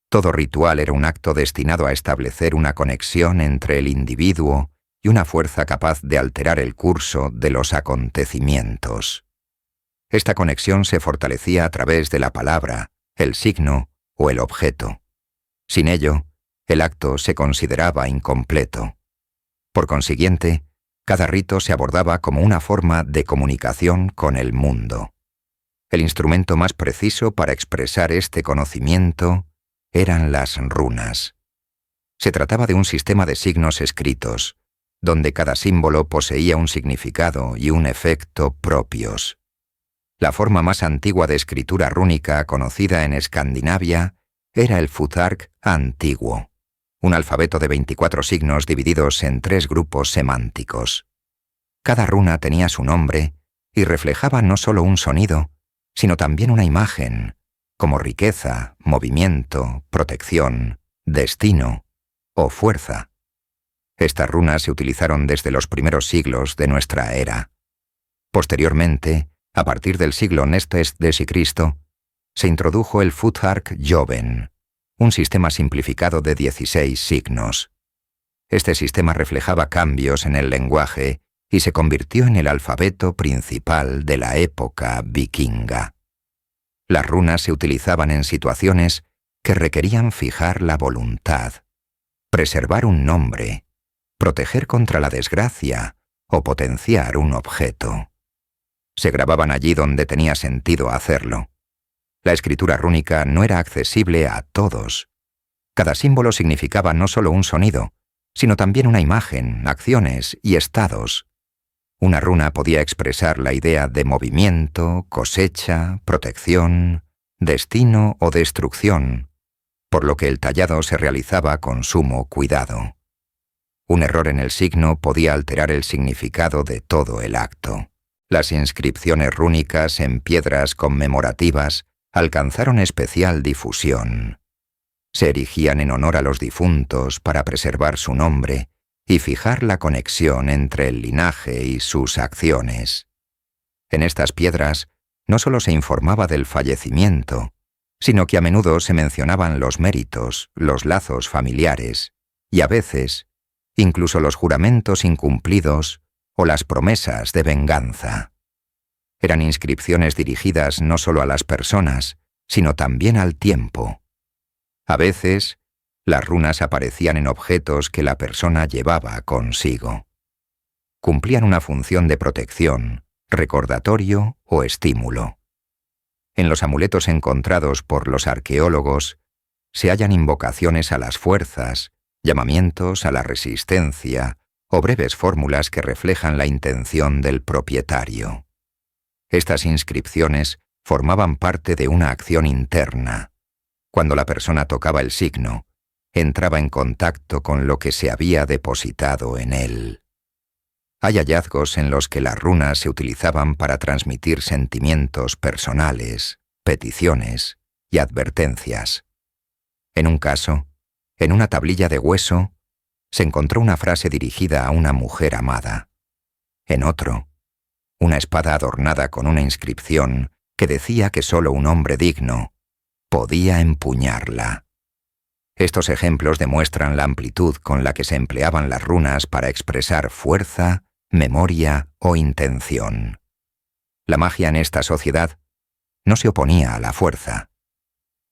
Todo ritual era un acto destinado a establecer una conexión entre el individuo y una fuerza capaz de alterar el curso de los acontecimientos. Esta conexión se fortalecía a través de la palabra, el signo o el objeto. Sin ello, el acto se consideraba incompleto. Por consiguiente, cada rito se abordaba como una forma de comunicación con el mundo. El instrumento más preciso para expresar este conocimiento eran las runas. Se trataba de un sistema de signos escritos, donde cada símbolo poseía un significado y un efecto propios. La forma más antigua de escritura rúnica conocida en Escandinavia era el futhark antiguo, un alfabeto de 24 signos divididos en 3 grupos semánticos. Cada runa tenía su nombre y reflejaba no solo un sonido, sino también una imagen, como riqueza, movimiento, protección, destino o fuerza. Estas runas se utilizaron desde los primeros siglos de nuestra era. Posteriormente, a partir del siglo Nestes de Cristo, se introdujo el futhark Joven, un sistema simplificado de 16 signos. Este sistema reflejaba cambios en el lenguaje y se convirtió en el alfabeto principal de la época vikinga. Las runas se utilizaban en situaciones que requerían fijar la voluntad, preservar un nombre, proteger contra la desgracia o potenciar un objeto. Se grababan allí donde tenía sentido hacerlo. La escritura rúnica no era accesible a todos. Cada símbolo significaba no solo un sonido, sino también una imagen, acciones y estados. Una runa podía expresar la idea de movimiento, cosecha, protección, destino o destrucción, por lo que el tallado se realizaba con sumo cuidado. Un error en el signo podía alterar el significado de todo el acto. Las inscripciones rúnicas en piedras conmemorativas alcanzaron especial difusión. Se erigían en honor a los difuntos para preservar su nombre y fijar la conexión entre el linaje y sus acciones. En estas piedras no solo se informaba del fallecimiento, sino que a menudo se mencionaban los méritos, los lazos familiares y a veces incluso los juramentos incumplidos o las promesas de venganza. Eran inscripciones dirigidas no solo a las personas, sino también al tiempo. A veces, las runas aparecían en objetos que la persona llevaba consigo. Cumplían una función de protección, recordatorio o estímulo. En los amuletos encontrados por los arqueólogos se hallan invocaciones a las fuerzas, llamamientos a la resistencia o breves fórmulas que reflejan la intención del propietario. Estas inscripciones formaban parte de una acción interna. Cuando la persona tocaba el signo, entraba en contacto con lo que se había depositado en él. Hay hallazgos en los que las runas se utilizaban para transmitir sentimientos personales, peticiones y advertencias. En un caso, en una tablilla de hueso, se encontró una frase dirigida a una mujer amada. En otro, una espada adornada con una inscripción que decía que solo un hombre digno podía empuñarla. Estos ejemplos demuestran la amplitud con la que se empleaban las runas para expresar fuerza, memoria o intención. La magia en esta sociedad no se oponía a la fuerza.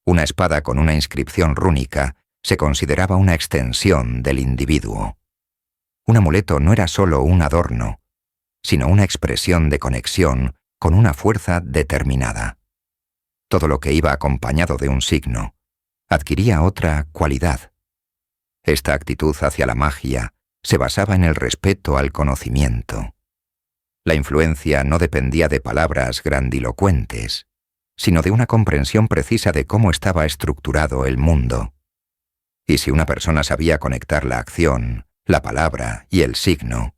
Una espada con una inscripción rúnica se consideraba una extensión del individuo. Un amuleto no era solo un adorno, sino una expresión de conexión con una fuerza determinada. Todo lo que iba acompañado de un signo adquiría otra cualidad. Esta actitud hacia la magia se basaba en el respeto al conocimiento. La influencia no dependía de palabras grandilocuentes, sino de una comprensión precisa de cómo estaba estructurado el mundo. Y si una persona sabía conectar la acción, la palabra y el signo,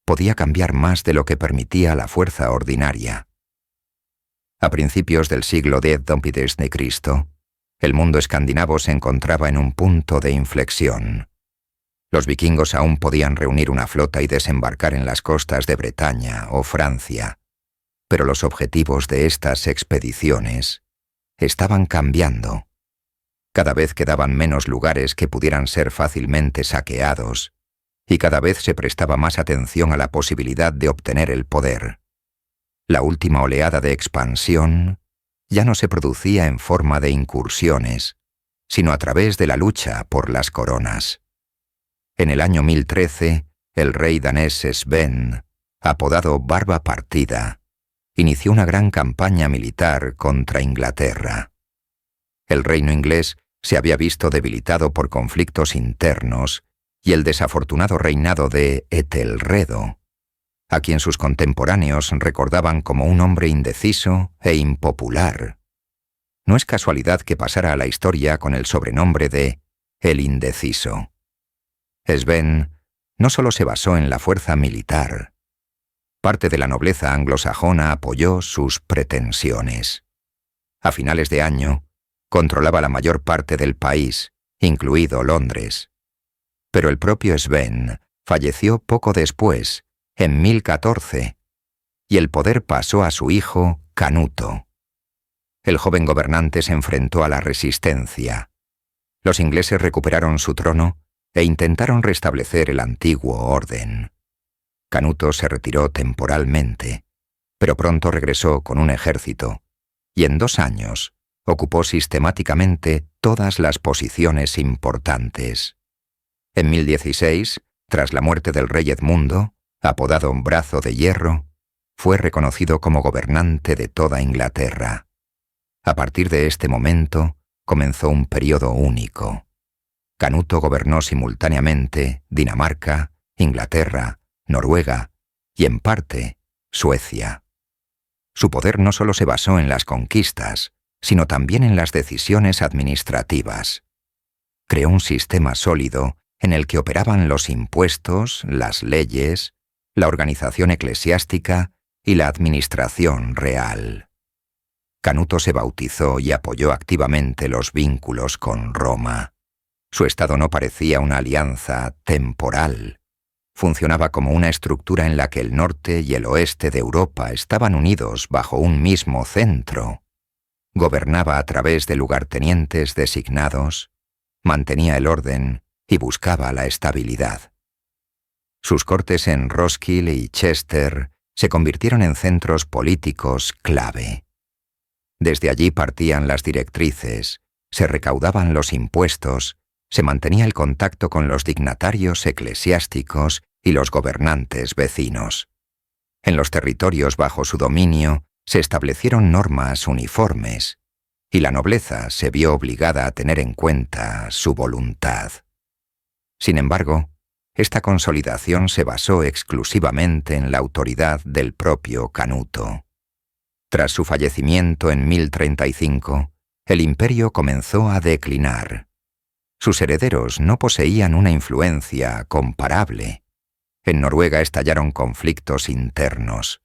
podía cambiar más de lo que permitía la fuerza ordinaria. A principios del siglo X d.C., el mundo escandinavo se encontraba en un punto de inflexión. Los vikingos aún podían reunir una flota y desembarcar en las costas de Bretaña o Francia, pero los objetivos de estas expediciones estaban cambiando. Cada vez quedaban menos lugares que pudieran ser fácilmente saqueados, y cada vez se prestaba más atención a la posibilidad de obtener el poder. La última oleada de expansión ya no se producía en forma de incursiones, sino a través de la lucha por las coronas. En el año 1013, el rey danés Sven, apodado Barba Partida, inició una gran campaña militar contra Inglaterra. El reino inglés se había visto debilitado por conflictos internos y el desafortunado reinado de Etelredo, a quien sus contemporáneos recordaban como un hombre indeciso e impopular. No es casualidad que pasara a la historia con el sobrenombre de El Indeciso. Sven no solo se basó en la fuerza militar. Parte de la nobleza anglosajona apoyó sus pretensiones. A finales de año, controlaba la mayor parte del país, incluido Londres. Pero el propio Sven falleció poco después, en 1014, y el poder pasó a su hijo Canuto. El joven gobernante se enfrentó a la resistencia. Los ingleses recuperaron su trono e intentaron restablecer el antiguo orden. Canuto se retiró temporalmente, pero pronto regresó con un ejército, y en 2 años ocupó sistemáticamente todas las posiciones importantes. En 1016, tras la muerte del rey Edmundo, apodado Brazo de Hierro, fue reconocido como gobernante de toda Inglaterra. A partir de este momento, comenzó un periodo único. Canuto gobernó simultáneamente Dinamarca, Inglaterra, Noruega y, en parte, Suecia. Su poder no solo se basó en las conquistas, sino también en las decisiones administrativas. Creó un sistema sólido en el que operaban los impuestos, las leyes, la organización eclesiástica y la administración real. Canuto se bautizó y apoyó activamente los vínculos con Roma. Su estado no parecía una alianza temporal. Funcionaba como una estructura en la que el norte y el oeste de Europa estaban unidos bajo un mismo centro. Gobernaba a través de lugartenientes designados, mantenía el orden y buscaba la estabilidad. Sus cortes en Roskilde y Chester se convirtieron en centros políticos clave. Desde allí partían las directrices, se recaudaban los impuestos, se mantenía el contacto con los dignatarios eclesiásticos y los gobernantes vecinos. En los territorios bajo su dominio se establecieron normas uniformes, y la nobleza se vio obligada a tener en cuenta su voluntad. Sin embargo, esta consolidación se basó exclusivamente en la autoridad del propio Canuto. Tras su fallecimiento en 1035, el imperio comenzó a declinar. Sus herederos no poseían una influencia comparable. En Noruega estallaron conflictos internos.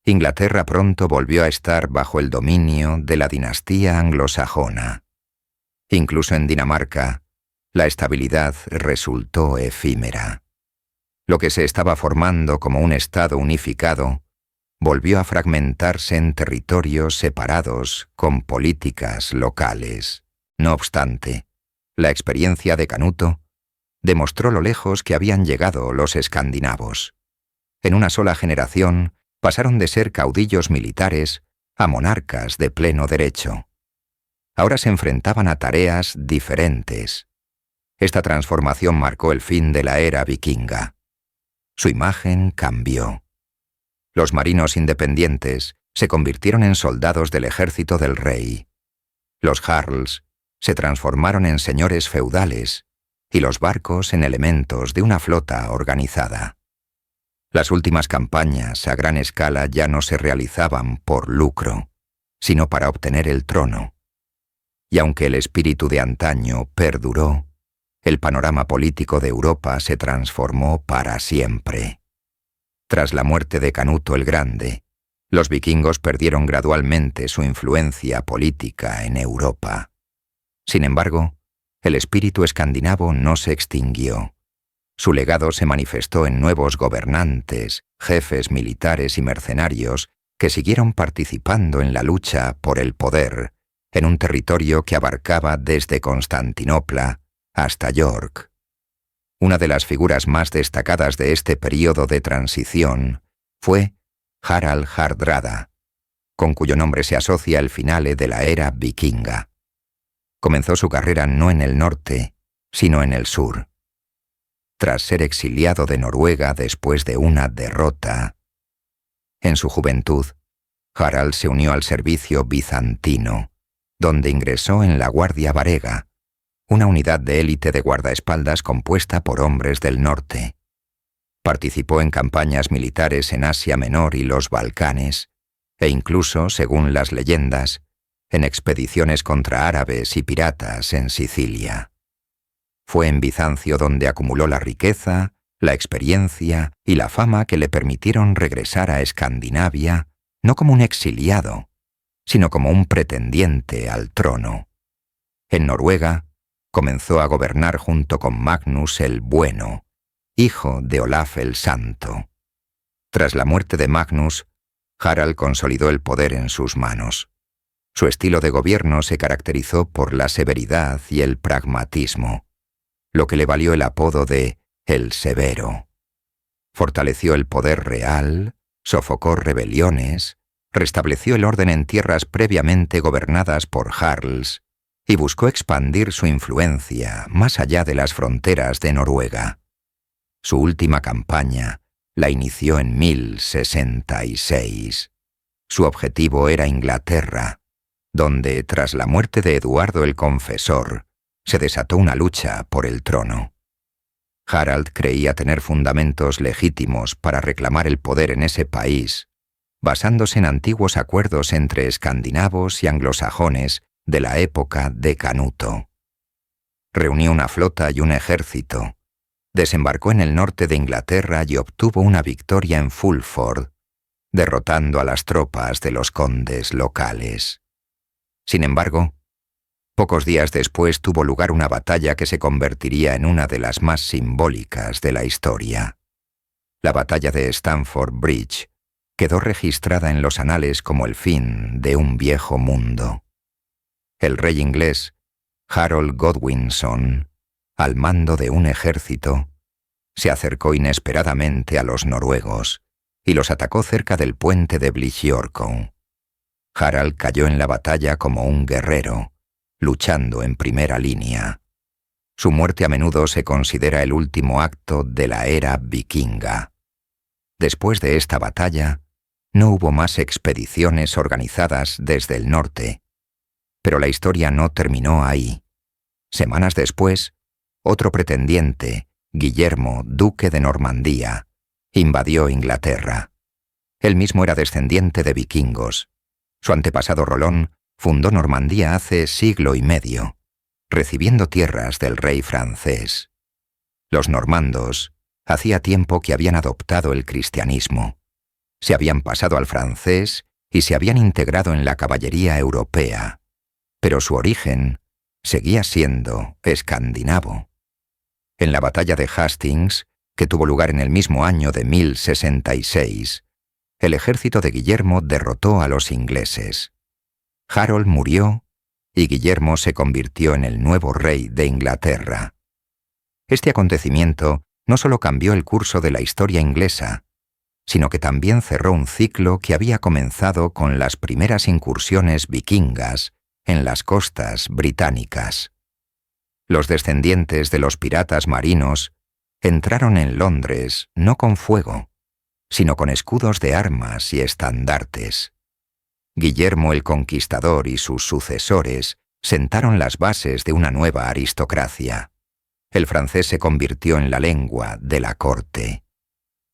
Inglaterra pronto volvió a estar bajo el dominio de la dinastía anglosajona. Incluso en Dinamarca, la estabilidad resultó efímera. Lo que se estaba formando como un estado unificado volvió a fragmentarse en territorios separados con políticas locales. No obstante, la experiencia de Canuto demostró lo lejos que habían llegado los escandinavos. En una sola generación pasaron de ser caudillos militares a monarcas de pleno derecho. Ahora se enfrentaban a tareas diferentes. Esta transformación marcó el fin de la era vikinga. Su imagen cambió. Los marinos independientes se convirtieron en soldados del ejército del rey. Los jarls se transformaron en señores feudales y los barcos en elementos de una flota organizada. Las últimas campañas a gran escala ya no se realizaban por lucro, sino para obtener el trono. Y aunque el espíritu de antaño perduró, el panorama político de Europa se transformó para siempre. Tras la muerte de Canuto el Grande, los vikingos perdieron gradualmente su influencia política en Europa. Sin embargo, el espíritu escandinavo no se extinguió. Su legado se manifestó en nuevos gobernantes, jefes militares y mercenarios que siguieron participando en la lucha por el poder, en un territorio que abarcaba desde Constantinopla hasta York. Una de las figuras más destacadas de este período de transición fue Harald Hardrada, con cuyo nombre se asocia el finale de la era vikinga. Comenzó su carrera no en el norte, sino en el sur. Tras ser exiliado de Noruega después de una derrota, en su juventud, Harald se unió al servicio bizantino, donde ingresó en la Guardia Varega, una unidad de élite de guardaespaldas compuesta por hombres del norte. Participó en campañas militares en Asia Menor y los Balcanes, e incluso, según las leyendas, en expediciones contra árabes y piratas en Sicilia. Fue en Bizancio donde acumuló la riqueza, la experiencia y la fama que le permitieron regresar a Escandinavia no como un exiliado, sino como un pretendiente al trono. En Noruega, comenzó a gobernar junto con Magnus el Bueno, hijo de Olaf el Santo. Tras la muerte de Magnus, Harald consolidó el poder en sus manos. Su estilo de gobierno se caracterizó por la severidad y el pragmatismo, lo que le valió el apodo de El Severo. Fortaleció el poder real, sofocó rebeliones, restableció el orden en tierras previamente gobernadas por jarls y buscó expandir su influencia más allá de las fronteras de Noruega. Su última campaña la inició en 1066. Su objetivo era Inglaterra, donde, tras la muerte de Eduardo el Confesor, se desató una lucha por el trono. Harald creía tener fundamentos legítimos para reclamar el poder en ese país, basándose en antiguos acuerdos entre escandinavos y anglosajones de la época de Canuto. Reunió una flota y un ejército, desembarcó en el norte de Inglaterra y obtuvo una victoria en Fulford, derrotando a las tropas de los condes locales. Sin embargo, pocos días después tuvo lugar una batalla que se convertiría en una de las más simbólicas de la historia. La batalla de Stamford Bridge quedó registrada en los anales como el fin de un viejo mundo. El rey inglés, Harold Godwinson, al mando de un ejército, se acercó inesperadamente a los noruegos y los atacó cerca del puente de Blisjorkon. Harald cayó en la batalla como un guerrero, luchando en primera línea. Su muerte a menudo se considera el último acto de la era vikinga. Después de esta batalla, no hubo más expediciones organizadas desde el norte, pero la historia no terminó ahí. Semanas después, otro pretendiente, Guillermo, duque de Normandía, invadió Inglaterra. Él mismo era descendiente de vikingos. Su antepasado Rolón fundó Normandía hace siglo y medio, recibiendo tierras del rey francés. Los normandos hacía tiempo que habían adoptado el cristianismo, se habían pasado al francés y se habían integrado en la caballería europea, pero su origen seguía siendo escandinavo. En la batalla de Hastings, que tuvo lugar en el mismo año de 1066, el ejército de Guillermo derrotó a los ingleses. Harold murió y Guillermo se convirtió en el nuevo rey de Inglaterra. Este acontecimiento no solo cambió el curso de la historia inglesa, sino que también cerró un ciclo que había comenzado con las primeras incursiones vikingas en las costas británicas. Los descendientes de los piratas marinos entraron en Londres no con fuego, sino con escudos de armas y estandartes. Guillermo el Conquistador y sus sucesores sentaron las bases de una nueva aristocracia. El francés se convirtió en la lengua de la corte.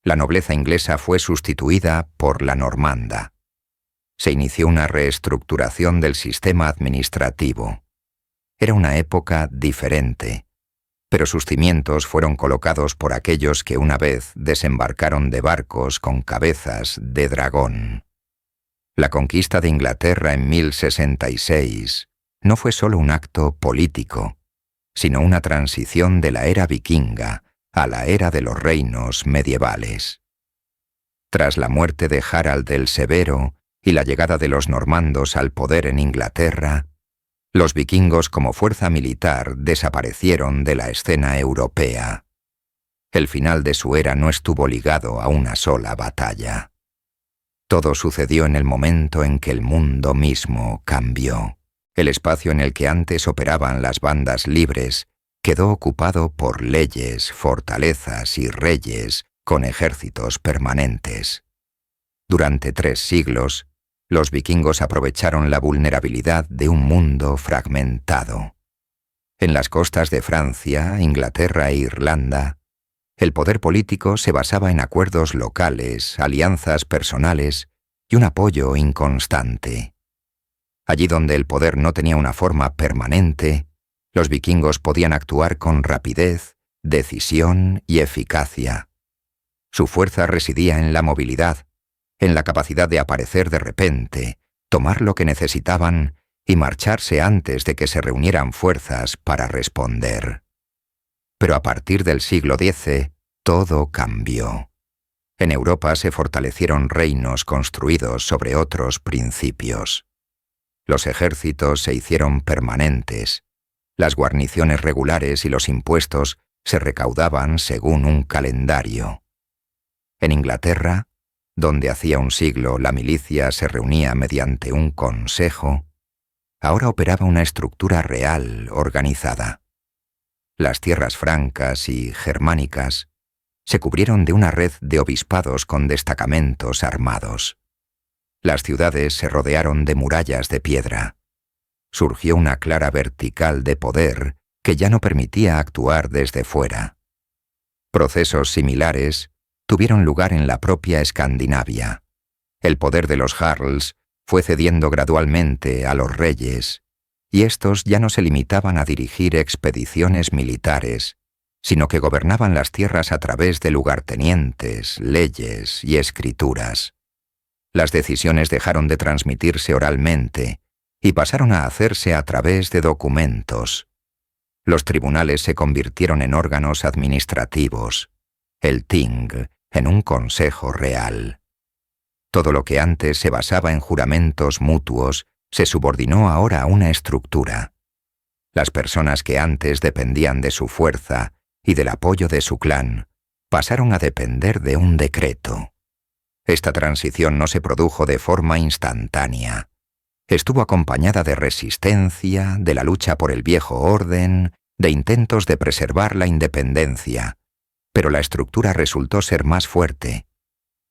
La nobleza inglesa fue sustituida por la normanda. Se inició una reestructuración del sistema administrativo. Era una época diferente, pero sus cimientos fueron colocados por aquellos que una vez desembarcaron de barcos con cabezas de dragón. La conquista de Inglaterra en 1066 no fue solo un acto político, sino una transición de la era vikinga a la era de los reinos medievales. Tras la muerte de Harald el Severo y la llegada de los normandos al poder en Inglaterra, los vikingos como fuerza militar desaparecieron de la escena europea. El final de su era no estuvo ligado a una sola batalla. Todo sucedió en el momento en que el mundo mismo cambió. El espacio en el que antes operaban las bandas libres quedó ocupado por leyes, fortalezas y reyes con ejércitos permanentes. Durante 3 siglos, los vikingos aprovecharon la vulnerabilidad de un mundo fragmentado. En las costas de Francia, Inglaterra e Irlanda, el poder político se basaba en acuerdos locales, alianzas personales y un apoyo inconstante. Allí donde el poder no tenía una forma permanente, los vikingos podían actuar con rapidez, decisión y eficacia. Su fuerza residía en la movilidad, en la capacidad de aparecer de repente, tomar lo que necesitaban y marcharse antes de que se reunieran fuerzas para responder. Pero a partir del siglo X, todo cambió. En Europa se fortalecieron reinos construidos sobre otros principios. Los ejércitos se hicieron permanentes. Las guarniciones regulares y los impuestos se recaudaban según un calendario. En Inglaterra, donde hacía un siglo la milicia se reunía mediante un consejo, ahora operaba una estructura real organizada. Las tierras francas y germánicas se cubrieron de una red de obispados con destacamentos armados. Las ciudades se rodearon de murallas de piedra. Surgió una clara vertical de poder que ya no permitía actuar desde fuera. Procesos similares tuvieron lugar en la propia Escandinavia. El poder de los jarls fue cediendo gradualmente a los reyes, y estos ya no se limitaban a dirigir expediciones militares, sino que gobernaban las tierras a través de lugartenientes, leyes y escrituras. Las decisiones dejaron de transmitirse oralmente y pasaron a hacerse a través de documentos. Los tribunales se convirtieron en órganos administrativos, el Ting en un consejo real. Todo lo que antes se basaba en juramentos mutuos se subordinó ahora a una estructura. Las personas que antes dependían de su fuerza y del apoyo de su clan pasaron a depender de un decreto. Esta transición no se produjo de forma instantánea. Estuvo acompañada de resistencia, de la lucha por el viejo orden, de intentos de preservar la independencia, pero la estructura resultó ser más fuerte.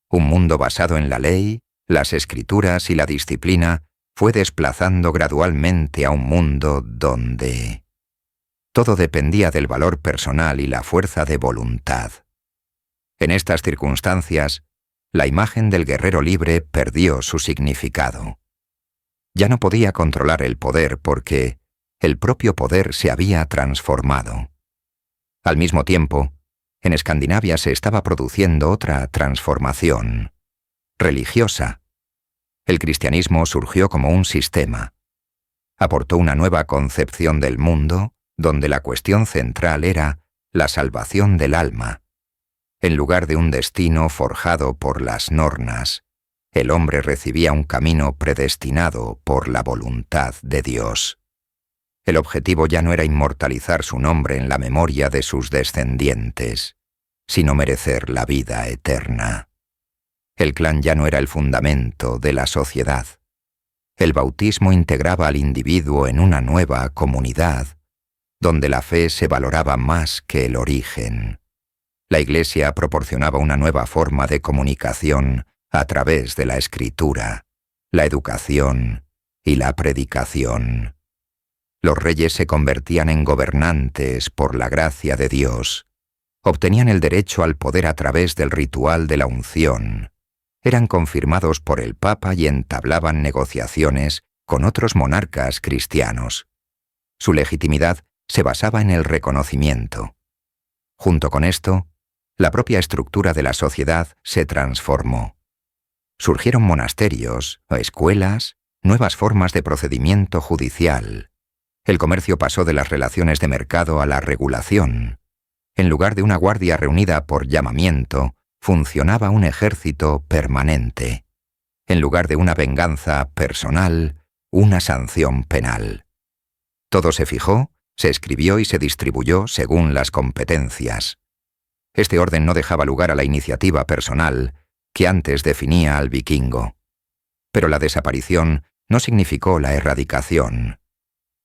Un mundo basado en la ley, las escrituras y la disciplina fue desplazando gradualmente a un mundo donde todo dependía del valor personal y la fuerza de voluntad. En estas circunstancias, la imagen del guerrero libre perdió su significado. Ya no podía controlar el poder porque el propio poder se había transformado. Al mismo tiempo, en Escandinavia se estaba produciendo otra transformación, religiosa. El cristianismo surgió como un sistema. Aportó una nueva concepción del mundo, donde la cuestión central era la salvación del alma. En lugar de un destino forjado por las nornas, el hombre recibía un camino predestinado por la voluntad de Dios. El objetivo ya no era inmortalizar su nombre en la memoria de sus descendientes, sino merecer la vida eterna. El clan ya no era el fundamento de la sociedad. El bautismo integraba al individuo en una nueva comunidad, donde la fe se valoraba más que el origen. La Iglesia proporcionaba una nueva forma de comunicación a través de la escritura, la educación y la predicación. Los reyes se convertían en gobernantes por la gracia de Dios, obtenían el derecho al poder a través del ritual de la unción, eran confirmados por el Papa y entablaban negociaciones con otros monarcas cristianos. Su legitimidad se basaba en el reconocimiento. Junto con esto, la propia estructura de la sociedad se transformó. Surgieron monasterios, escuelas, nuevas formas de procedimiento judicial. El comercio pasó de las relaciones de mercado a la regulación. En lugar de una guardia reunida por llamamiento, funcionaba un ejército permanente. En lugar de una venganza personal, una sanción penal. Todo se fijó, se escribió y se distribuyó según las competencias. Este orden no dejaba lugar a la iniciativa personal que antes definía al vikingo. Pero la desaparición no significó la erradicación.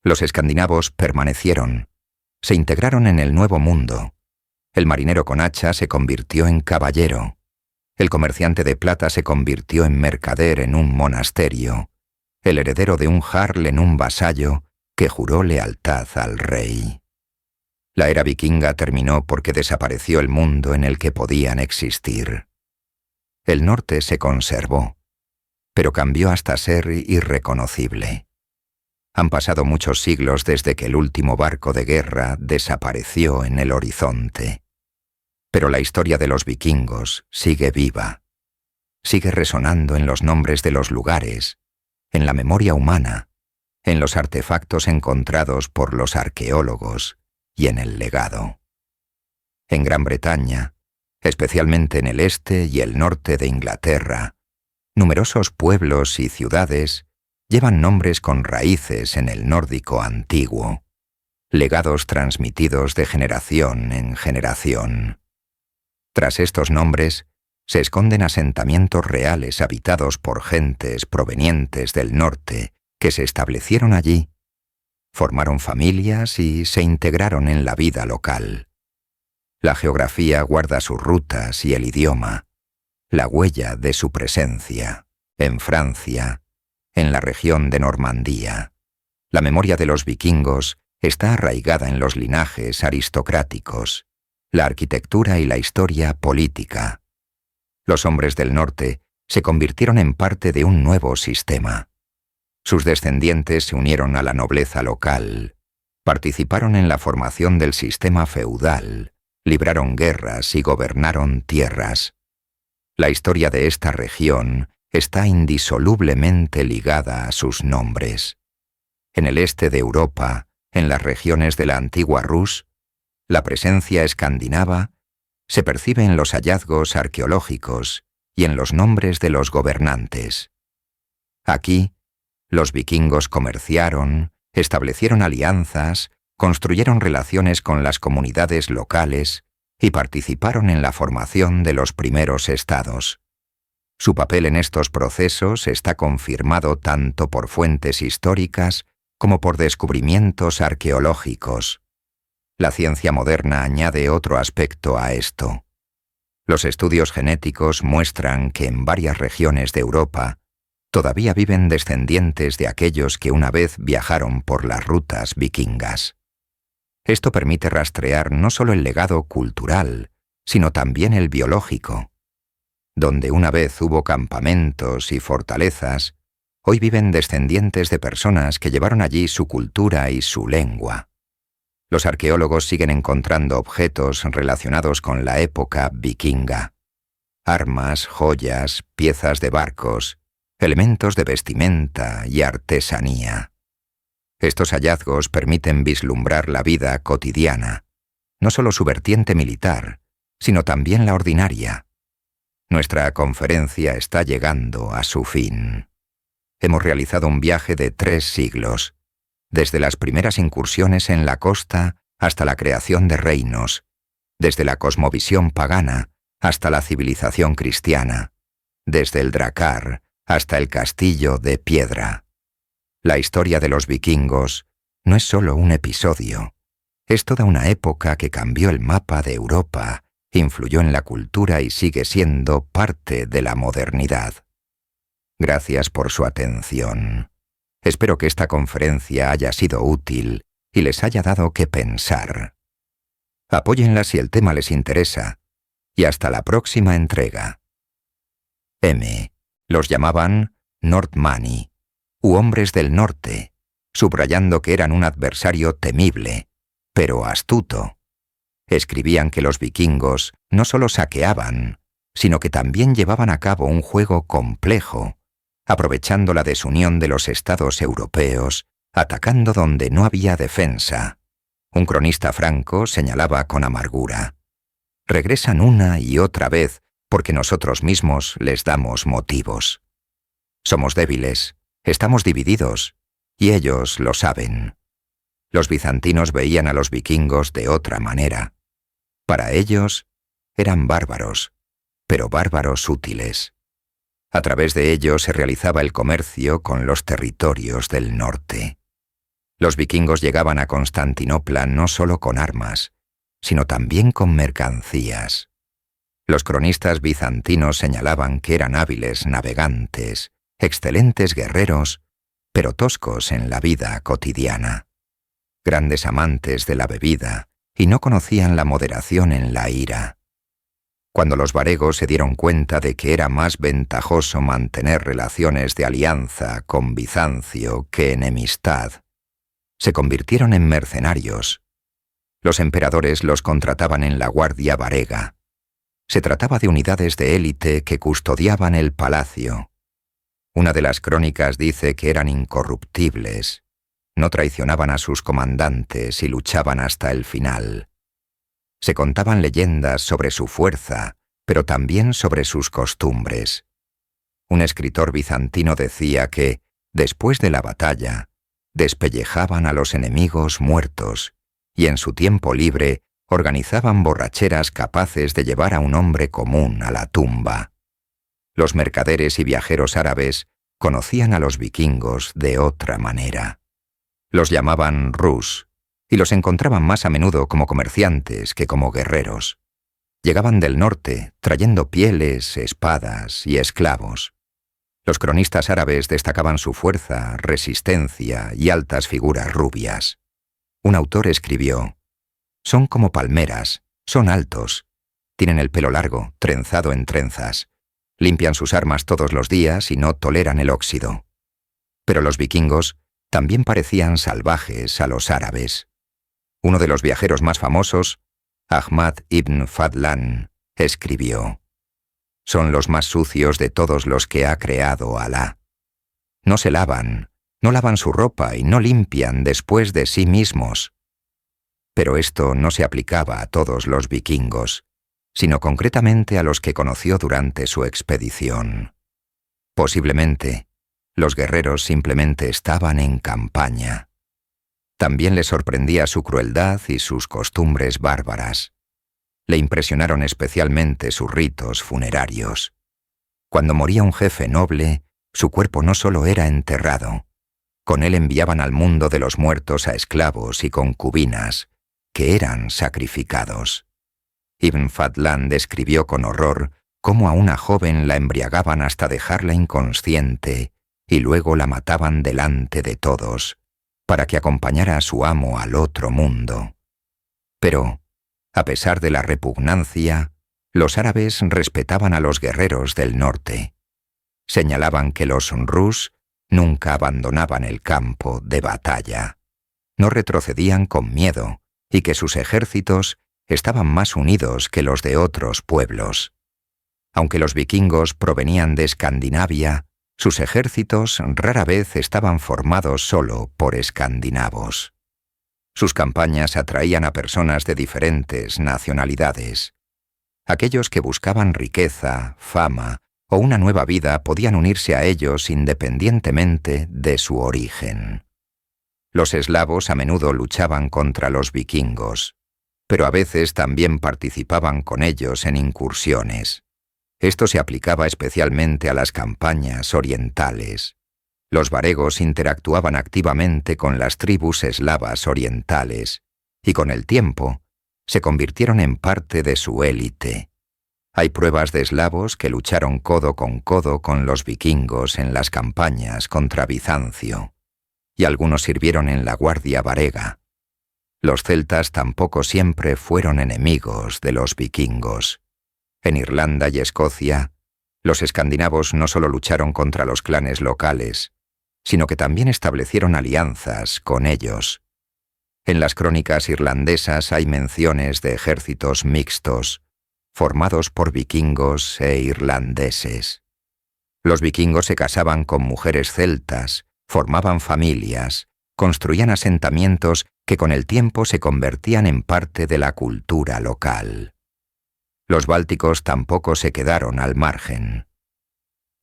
Los escandinavos permanecieron, se integraron en el nuevo mundo. El marinero con hacha se convirtió en caballero. El comerciante de plata se convirtió en mercader en un monasterio. El heredero de un jarl en un vasallo que juró lealtad al rey. La era vikinga terminó porque desapareció el mundo en el que podían existir. El norte se conservó, pero cambió hasta ser irreconocible. Han pasado muchos siglos desde que el último barco de guerra desapareció en el horizonte. Pero la historia de los vikingos sigue viva. Sigue resonando en los nombres de los lugares, en la memoria humana, en los artefactos encontrados por los arqueólogos y en el legado. En Gran Bretaña, especialmente en el este y el norte de Inglaterra, numerosos pueblos y ciudades llevan nombres con raíces en el nórdico antiguo, legados transmitidos de generación en generación. Tras estos nombres, se esconden asentamientos reales habitados por gentes provenientes del norte que se establecieron allí, formaron familias y se integraron en la vida local. La geografía guarda sus rutas y el idioma, la huella de su presencia, en Francia, en la región de Normandía. La memoria de los vikingos está arraigada en los linajes aristocráticos, la arquitectura y la historia política. Los hombres del norte se convirtieron en parte de un nuevo sistema. Sus descendientes se unieron a la nobleza local, participaron en la formación del sistema feudal, libraron guerras y gobernaron tierras. La historia de esta región está indisolublemente ligada a sus nombres. En el este de Europa, en las regiones de la antigua Rus, la presencia escandinava se percibe en los hallazgos arqueológicos y en los nombres de los gobernantes. Aquí, los vikingos comerciaron, establecieron alianzas, construyeron relaciones con las comunidades locales y participaron en la formación de los primeros estados. Su papel en estos procesos está confirmado tanto por fuentes históricas como por descubrimientos arqueológicos. La ciencia moderna añade otro aspecto a esto. Los estudios genéticos muestran que en varias regiones de Europa todavía viven descendientes de aquellos que una vez viajaron por las rutas vikingas. Esto permite rastrear no solo el legado cultural, sino también el biológico. Donde una vez hubo campamentos y fortalezas, hoy viven descendientes de personas que llevaron allí su cultura y su lengua. Los arqueólogos siguen encontrando objetos relacionados con la época vikinga. Armas, joyas, piezas de barcos, elementos de vestimenta y artesanía. Estos hallazgos permiten vislumbrar la vida cotidiana, no solo su vertiente militar, sino también la ordinaria. Nuestra conferencia está llegando a su fin. Hemos realizado un viaje de 3 siglos. desde las primeras incursiones en la costa hasta la creación de reinos, desde la cosmovisión pagana hasta la civilización cristiana, desde el dracar hasta el castillo de piedra. La historia de los vikingos no es solo un episodio, es toda una época que cambió el mapa de Europa, influyó en la cultura y sigue siendo parte de la modernidad. Gracias por su atención. Espero que esta conferencia haya sido útil y les haya dado que pensar. Apóyenla si el tema les interesa. Y hasta la próxima entrega. M. Los llamaban Nordmani, u hombres del norte, subrayando que eran un adversario temible, pero astuto. Escribían que los vikingos no solo saqueaban, sino que también llevaban a cabo un juego complejo, aprovechando la desunión de los estados europeos, atacando donde no había defensa. Un cronista franco señalaba con amargura: regresan una y otra vez porque nosotros mismos les damos motivos. Somos débiles, estamos divididos, y ellos lo saben. Los bizantinos veían a los vikingos de otra manera. Para ellos eran bárbaros, pero bárbaros útiles. A través de ellos se realizaba el comercio con los territorios del norte. Los vikingos llegaban a Constantinopla no solo con armas, sino también con mercancías. Los cronistas bizantinos señalaban que eran hábiles navegantes, excelentes guerreros, pero toscos en la vida cotidiana. Grandes amantes de la bebida y no conocían la moderación en la ira. Cuando los varegos se dieron cuenta de que era más ventajoso mantener relaciones de alianza con Bizancio que enemistad, se convirtieron en mercenarios. Los emperadores los contrataban en la guardia varega. Se trataba de unidades de élite que custodiaban el palacio. Una de las crónicas dice que eran incorruptibles, no traicionaban a sus comandantes y luchaban hasta el final. Se contaban leyendas sobre su fuerza, pero también sobre sus costumbres. Un escritor bizantino decía que, después de la batalla, despellejaban a los enemigos muertos y en su tiempo libre organizaban borracheras capaces de llevar a un hombre común a la tumba. Los mercaderes y viajeros árabes conocían a los vikingos de otra manera. Los llamaban Rus y los encontraban más a menudo como comerciantes que como guerreros. Llegaban del norte trayendo pieles, espadas y esclavos. Los cronistas árabes destacaban su fuerza, resistencia y altas figuras rubias. Un autor escribió: «Son como palmeras, son altos, tienen el pelo largo, trenzado en trenzas, limpian sus armas todos los días y no toleran el óxido». Pero los vikingos también parecían salvajes a los árabes. Uno de los viajeros más famosos, Ahmad ibn Fadlan, escribió: «Son los más sucios de todos los que ha creado Alá. No se lavan, no lavan su ropa y no limpian después de sí mismos». Pero esto no se aplicaba a todos los vikingos, sino concretamente a los que conoció durante su expedición. Posiblemente, los guerreros simplemente estaban en campaña. También le sorprendía su crueldad y sus costumbres bárbaras. Le impresionaron especialmente sus ritos funerarios. Cuando moría un jefe noble, su cuerpo no solo era enterrado, con él enviaban al mundo de los muertos a esclavos y concubinas, que eran sacrificados. Ibn Fadlan describió con horror cómo a una joven la embriagaban hasta dejarla inconsciente y luego la mataban delante de todos, para que acompañara a su amo al otro mundo. Pero, a pesar de la repugnancia, los árabes respetaban a los guerreros del norte. Señalaban que los Rus nunca abandonaban el campo de batalla. No retrocedían con miedo y que sus ejércitos estaban más unidos que los de otros pueblos. Aunque los vikingos provenían de Escandinavia, sus ejércitos rara vez estaban formados solo por escandinavos. Sus campañas atraían a personas de diferentes nacionalidades. Aquellos que buscaban riqueza, fama o una nueva vida podían unirse a ellos independientemente de su origen. Los eslavos a menudo luchaban contra los vikingos, pero a veces también participaban con ellos en incursiones. Esto se aplicaba especialmente a las campañas orientales. Los varegos interactuaban activamente con las tribus eslavas orientales y con el tiempo se convirtieron en parte de su élite. Hay pruebas de eslavos que lucharon codo con los vikingos en las campañas contra Bizancio, y algunos sirvieron en la guardia varega. Los celtas tampoco siempre fueron enemigos de los vikingos. En Irlanda y Escocia, los escandinavos no solo lucharon contra los clanes locales, sino que también establecieron alianzas con ellos. En las crónicas irlandesas hay menciones de ejércitos mixtos, formados por vikingos e irlandeses. Los vikingos se casaban con mujeres celtas, formaban familias, construían asentamientos que con el tiempo se convertían en parte de la cultura local. Los bálticos tampoco se quedaron al margen.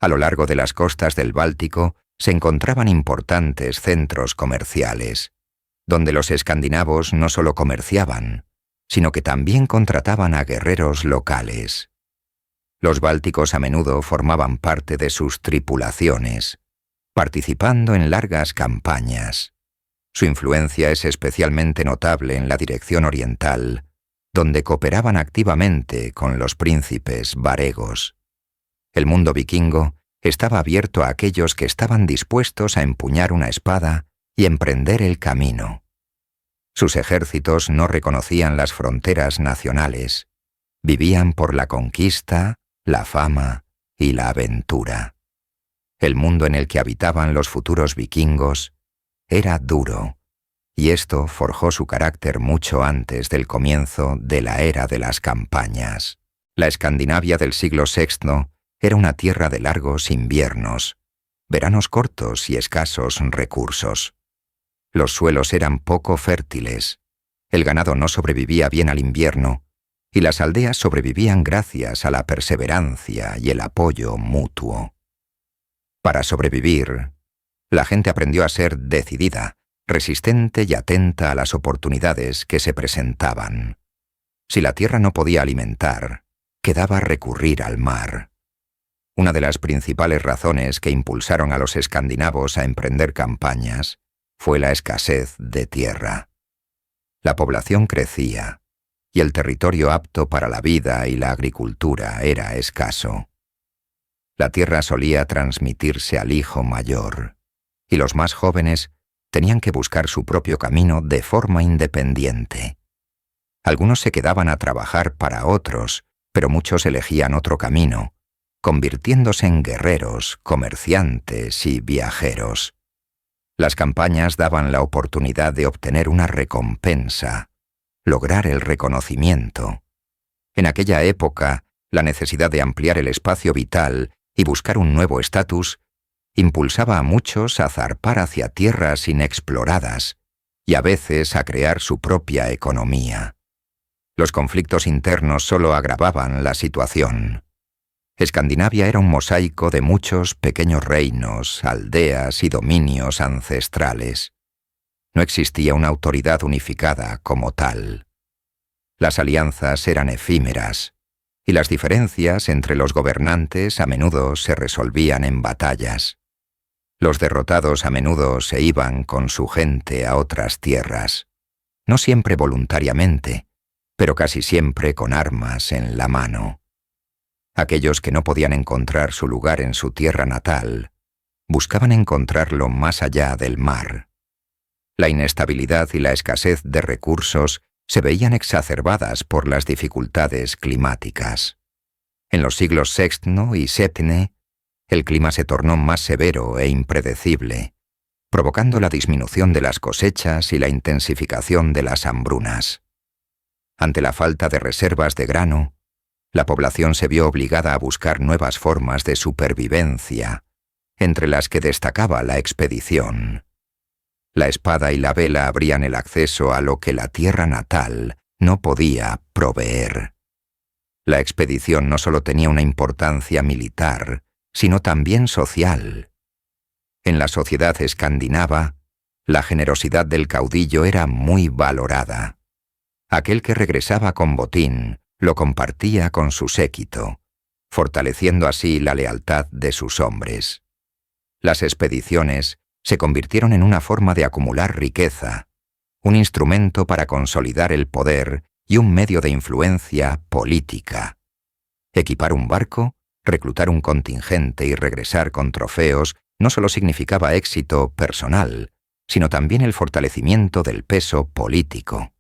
A lo largo de las costas del Báltico se encontraban importantes centros comerciales, donde los escandinavos no solo comerciaban, sino que también contrataban a guerreros locales. Los bálticos a menudo formaban parte de sus tripulaciones, participando en largas campañas. Su influencia es especialmente notable en la dirección oriental, donde cooperaban activamente con los príncipes varegos. El mundo vikingo estaba abierto a aquellos que estaban dispuestos a empuñar una espada y emprender el camino. Sus ejércitos no reconocían las fronteras nacionales, vivían por la conquista, la fama y la aventura. El mundo en el que habitaban los futuros vikingos era duro, y esto forjó su carácter mucho antes del comienzo de la era de las campañas. La Escandinavia del siglo VI era una tierra de largos inviernos, veranos cortos y escasos recursos. Los suelos eran poco fértiles, el ganado no sobrevivía bien al invierno, y las aldeas sobrevivían gracias a la perseverancia y el apoyo mutuo. Para sobrevivir, la gente aprendió a ser decidida, resistente y atenta a las oportunidades que se presentaban. Si la tierra no podía alimentar, quedaba recurrir al mar. Una de las principales razones que impulsaron a los escandinavos a emprender campañas fue la escasez de tierra. La población crecía, y el territorio apto para la vida y la agricultura era escaso. La tierra solía transmitirse al hijo mayor, y los más jóvenes tenían que buscar su propio camino de forma independiente. Algunos se quedaban a trabajar para otros, pero muchos elegían otro camino, convirtiéndose en guerreros, comerciantes y viajeros. Las campañas daban la oportunidad de obtener una recompensa, lograr el reconocimiento. En aquella época, la necesidad de ampliar el espacio vital y buscar un nuevo estatus impulsaba a muchos a zarpar hacia tierras inexploradas y a veces a crear su propia economía. Los conflictos internos solo agravaban la situación. Escandinavia era un mosaico de muchos pequeños reinos, aldeas y dominios ancestrales. No existía una autoridad unificada como tal. Las alianzas eran efímeras, y las diferencias entre los gobernantes a menudo se resolvían en batallas. Los derrotados a menudo se iban con su gente a otras tierras, no siempre voluntariamente, pero casi siempre con armas en la mano. Aquellos que no podían encontrar su lugar en su tierra natal, buscaban encontrarlo más allá del mar. La inestabilidad y la escasez de recursos se veían exacerbadas por las dificultades climáticas. En los siglos VI y VII, el clima se tornó más severo e impredecible, provocando la disminución de las cosechas y la intensificación de las hambrunas. Ante la falta de reservas de grano, la población se vio obligada a buscar nuevas formas de supervivencia, entre las que destacaba la expedición. La espada y la vela abrían el acceso a lo que la tierra natal no podía proveer. La expedición no solo tenía una importancia militar, sino también social. En la sociedad escandinava, La generosidad del caudillo era muy valorada. Aquel que regresaba con botín lo compartía con su séquito, fortaleciendo así la lealtad de sus hombres. Las expediciones se convirtieron en una forma de acumular riqueza, un instrumento para consolidar el poder y un medio de influencia política. Equipar un barco, reclutar un contingente y regresar con trofeos no solo significaba éxito personal, sino también el fortalecimiento del peso político.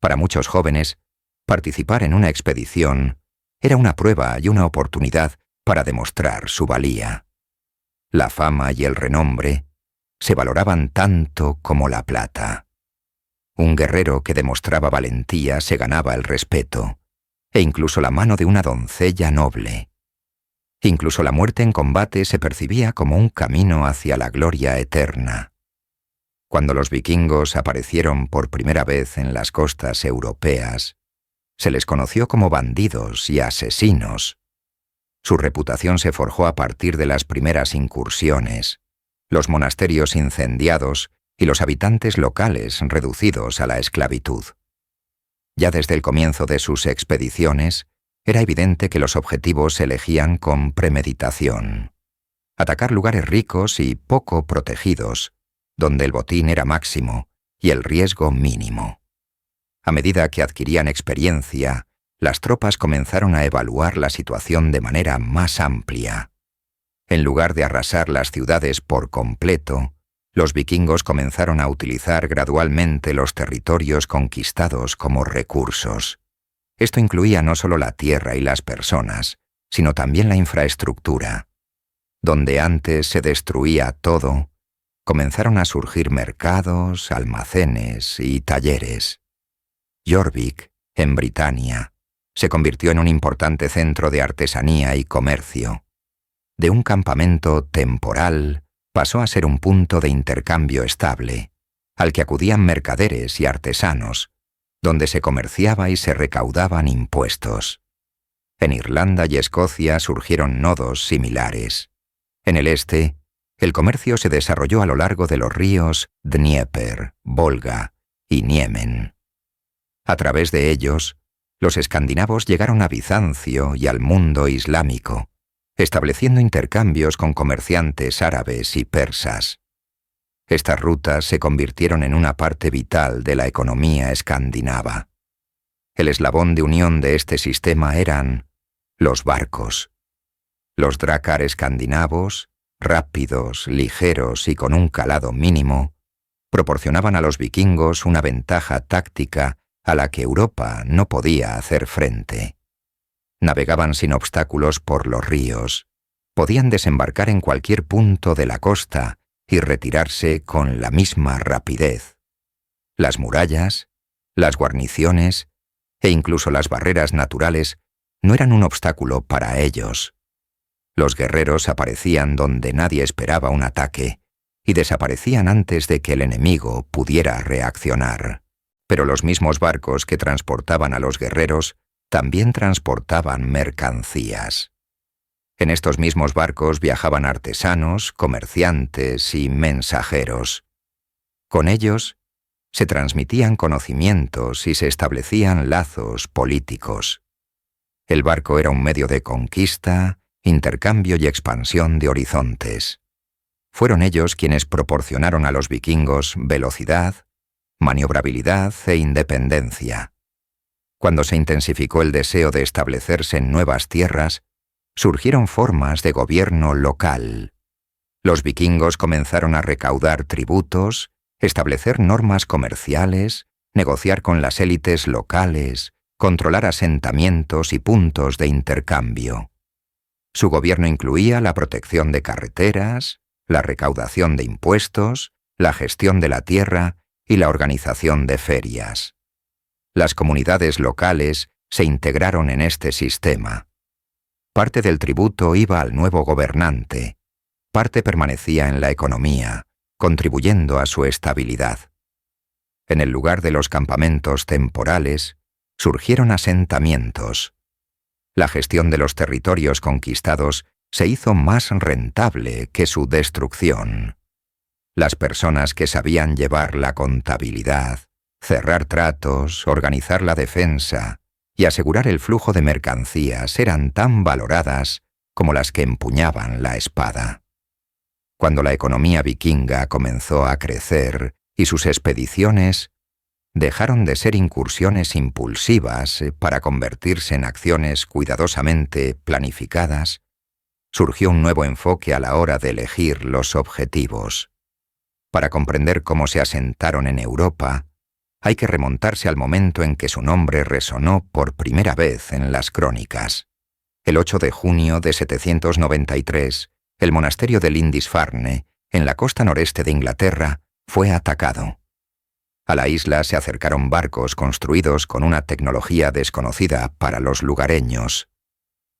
Para muchos jóvenes, participar en una expedición era una prueba y una oportunidad para demostrar su valía. La fama y el renombre se valoraban tanto como la plata. Un guerrero que demostraba valentía se ganaba el respeto, e incluso la mano de una doncella noble. Incluso la muerte en combate se percibía como un camino hacia la gloria eterna. Cuando los vikingos aparecieron por primera vez en las costas europeas, se les conoció como bandidos y asesinos. Su reputación se forjó a partir de las primeras incursiones, los monasterios incendiados y los habitantes locales reducidos a la esclavitud. Ya desde el comienzo de sus expediciones, era evidente que los objetivos se elegían con premeditación. Atacar lugares ricos y poco protegidos, donde el botín era máximo y el riesgo mínimo. A medida que adquirían experiencia, las tropas comenzaron a evaluar la situación de manera más amplia. En lugar de arrasar las ciudades por completo, los vikingos comenzaron a utilizar gradualmente los territorios conquistados como recursos. Esto incluía no solo la tierra y las personas, sino también la infraestructura. Donde antes se destruía todo, comenzaron a surgir mercados, almacenes y talleres. Jorvik, en Britania, se convirtió en un importante centro de artesanía y comercio. De un campamento temporal, pasó a ser un punto de intercambio estable, al que acudían mercaderes y artesanos, donde se comerciaba y se recaudaban impuestos. En Irlanda y Escocia surgieron nodos similares. En el este, el comercio se desarrolló a lo largo de los ríos Dnieper, Volga y Niemen. A través de ellos, los escandinavos llegaron a Bizancio y al mundo islámico, estableciendo intercambios con comerciantes árabes y persas. Estas rutas se convirtieron en una parte vital de la economía escandinava. El eslabón de unión de este sistema eran los barcos. Los drácar escandinavos, rápidos, ligeros y con un calado mínimo, proporcionaban a los vikingos una ventaja táctica a la que Europa no podía hacer frente. Navegaban sin obstáculos por los ríos, podían desembarcar en cualquier punto de la costa y retirarse con la misma rapidez. Las murallas, las guarniciones e incluso las barreras naturales no eran un obstáculo para ellos. Los guerreros aparecían donde nadie esperaba un ataque y desaparecían antes de que el enemigo pudiera reaccionar. Pero los mismos barcos que transportaban a los guerreros también transportaban mercancías. En estos mismos barcos viajaban artesanos, comerciantes y mensajeros. Con ellos se transmitían conocimientos y se establecían lazos políticos. El barco era un medio de conquista, intercambio y expansión de horizontes. Fueron ellos quienes proporcionaron a los vikingos velocidad, maniobrabilidad e independencia. Cuando se intensificó el deseo de establecerse en nuevas tierras, surgieron formas de gobierno local. Los vikingos comenzaron a recaudar tributos, establecer normas comerciales, negociar con las élites locales, controlar asentamientos y puntos de intercambio. Su gobierno incluía la protección de carreteras, la recaudación de impuestos, la gestión de la tierra y la organización de ferias. Las comunidades locales se integraron en este sistema. Parte del tributo iba al nuevo gobernante, parte permanecía en la economía, contribuyendo a su estabilidad. En el lugar de los campamentos temporales, surgieron asentamientos. La gestión de los territorios conquistados se hizo más rentable que su destrucción. Las personas que sabían llevar la contabilidad, cerrar tratos, organizar la defensa y asegurar el flujo de mercancías eran tan valoradas como las que empuñaban la espada. Cuando la economía vikinga comenzó a crecer y sus expediciones dejaron de ser incursiones impulsivas para convertirse en acciones cuidadosamente planificadas, surgió un nuevo enfoque a la hora de elegir los objetivos. Para comprender cómo se asentaron en Europa, hay que remontarse al momento en que su nombre resonó por primera vez en las crónicas. El 8 de junio de 793, el monasterio de Lindisfarne, en la costa noreste de Inglaterra, fue atacado. A la isla se acercaron barcos construidos con una tecnología desconocida para los lugareños.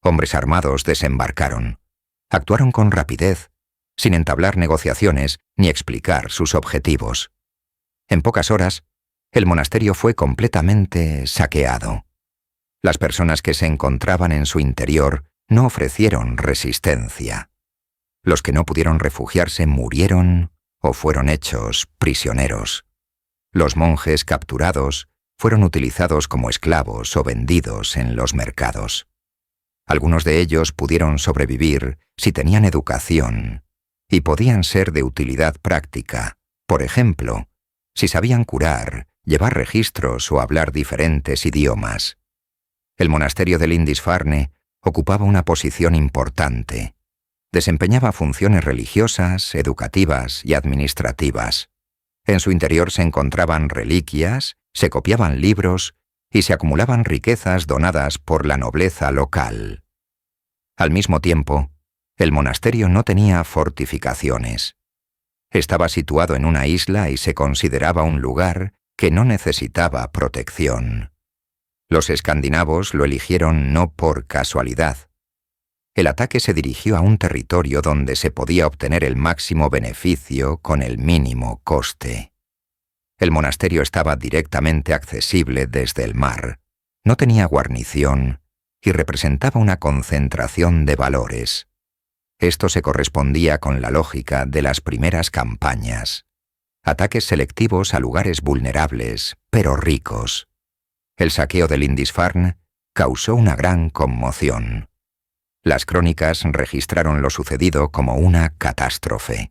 Hombres armados desembarcaron. Actuaron con rapidez, sin entablar negociaciones ni explicar sus objetivos. En pocas horas, el monasterio fue completamente saqueado. Las personas que se encontraban en su interior no ofrecieron resistencia. Los que no pudieron refugiarse murieron o fueron hechos prisioneros. Los monjes capturados fueron utilizados como esclavos o vendidos en los mercados. Algunos de ellos pudieron sobrevivir si tenían educación y podían ser de utilidad práctica, por ejemplo, si sabían curar, llevar registros o hablar diferentes idiomas. El monasterio de Lindisfarne ocupaba una posición importante. Desempeñaba funciones religiosas, educativas y administrativas. En su interior se encontraban reliquias, se copiaban libros y se acumulaban riquezas donadas por la nobleza local. Al mismo tiempo, el monasterio no tenía fortificaciones. Estaba situado en una isla y se consideraba un lugar que no necesitaba protección. Los escandinavos lo eligieron no por casualidad. El ataque se dirigió a un territorio donde se podía obtener el máximo beneficio con el mínimo coste. El monasterio estaba directamente accesible desde el mar, no tenía guarnición y representaba una concentración de valores. Esto se correspondía con la lógica de las primeras campañas. Ataques selectivos a lugares vulnerables, pero ricos. El saqueo de Lindisfarne causó una gran conmoción. Las crónicas registraron lo sucedido como una catástrofe.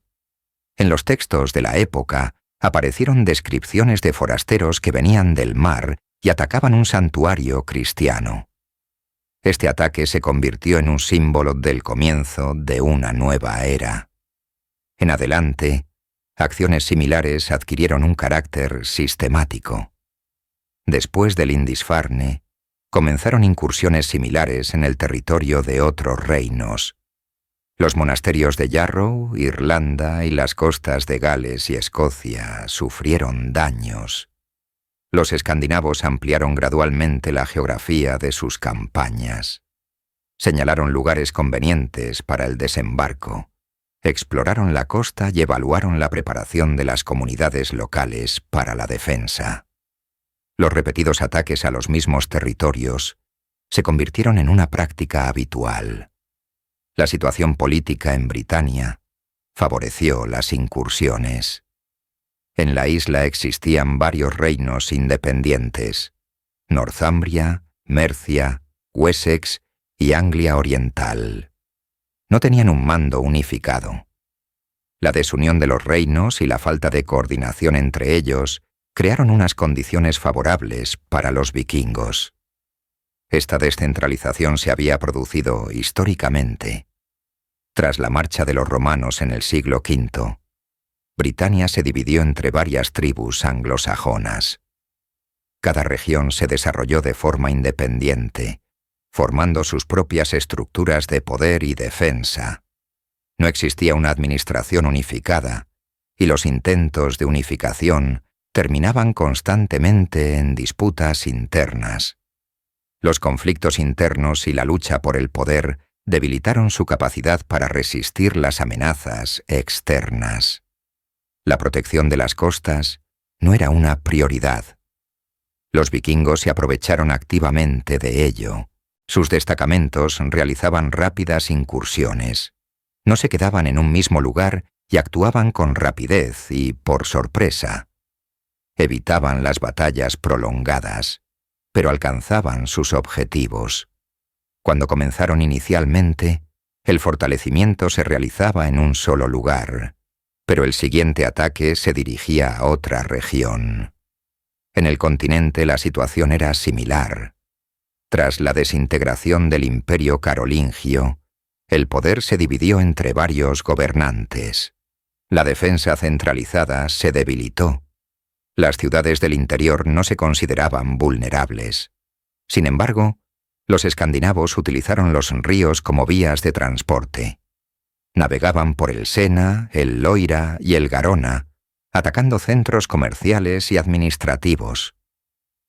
En los textos de la época aparecieron descripciones de forasteros que venían del mar y atacaban un santuario cristiano. Este ataque se convirtió en un símbolo del comienzo de una nueva era. En adelante, acciones similares adquirieron un carácter sistemático. Después de Lindisfarne, comenzaron incursiones similares en el territorio de otros reinos. Los monasterios de Jarrow, Irlanda y las costas de Gales y Escocia sufrieron daños. Los escandinavos ampliaron gradualmente la geografía de sus campañas. Señalaron lugares convenientes para el desembarco. Exploraron la costa y evaluaron la preparación de las comunidades locales para la defensa. Los repetidos ataques a los mismos territorios se convirtieron en una práctica habitual. La situación política en Britania favoreció las incursiones. En la isla existían varios reinos independientes: Northumbria, Mercia, Wessex y Anglia Oriental. No tenían un mando unificado. La desunión de los reinos y la falta de coordinación entre ellos crearon unas condiciones favorables para los vikingos. Esta descentralización se había producido históricamente. Tras la marcha de los romanos en el siglo V, Britania se dividió entre varias tribus anglosajonas. Cada región se desarrolló de forma independiente, formando sus propias estructuras de poder y defensa. No existía una administración unificada, y los intentos de unificación terminaban constantemente en disputas internas. Los conflictos internos y la lucha por el poder debilitaron su capacidad para resistir las amenazas externas. La protección de las costas no era una prioridad. Los vikingos se aprovecharon activamente de ello. Sus destacamentos realizaban rápidas incursiones. No se quedaban en un mismo lugar y actuaban con rapidez y por sorpresa. Evitaban las batallas prolongadas, pero alcanzaban sus objetivos. Cuando comenzaron inicialmente, el fortalecimiento se realizaba en un solo lugar, pero el siguiente ataque se dirigía a otra región. En el continente la situación era similar. Tras la desintegración del Imperio carolingio, el poder se dividió entre varios gobernantes. La defensa centralizada se debilitó. Las ciudades del interior no se consideraban vulnerables. Sin embargo, los escandinavos utilizaron los ríos como vías de transporte. Navegaban por el Sena, el Loira y el Garona, atacando centros comerciales y administrativos.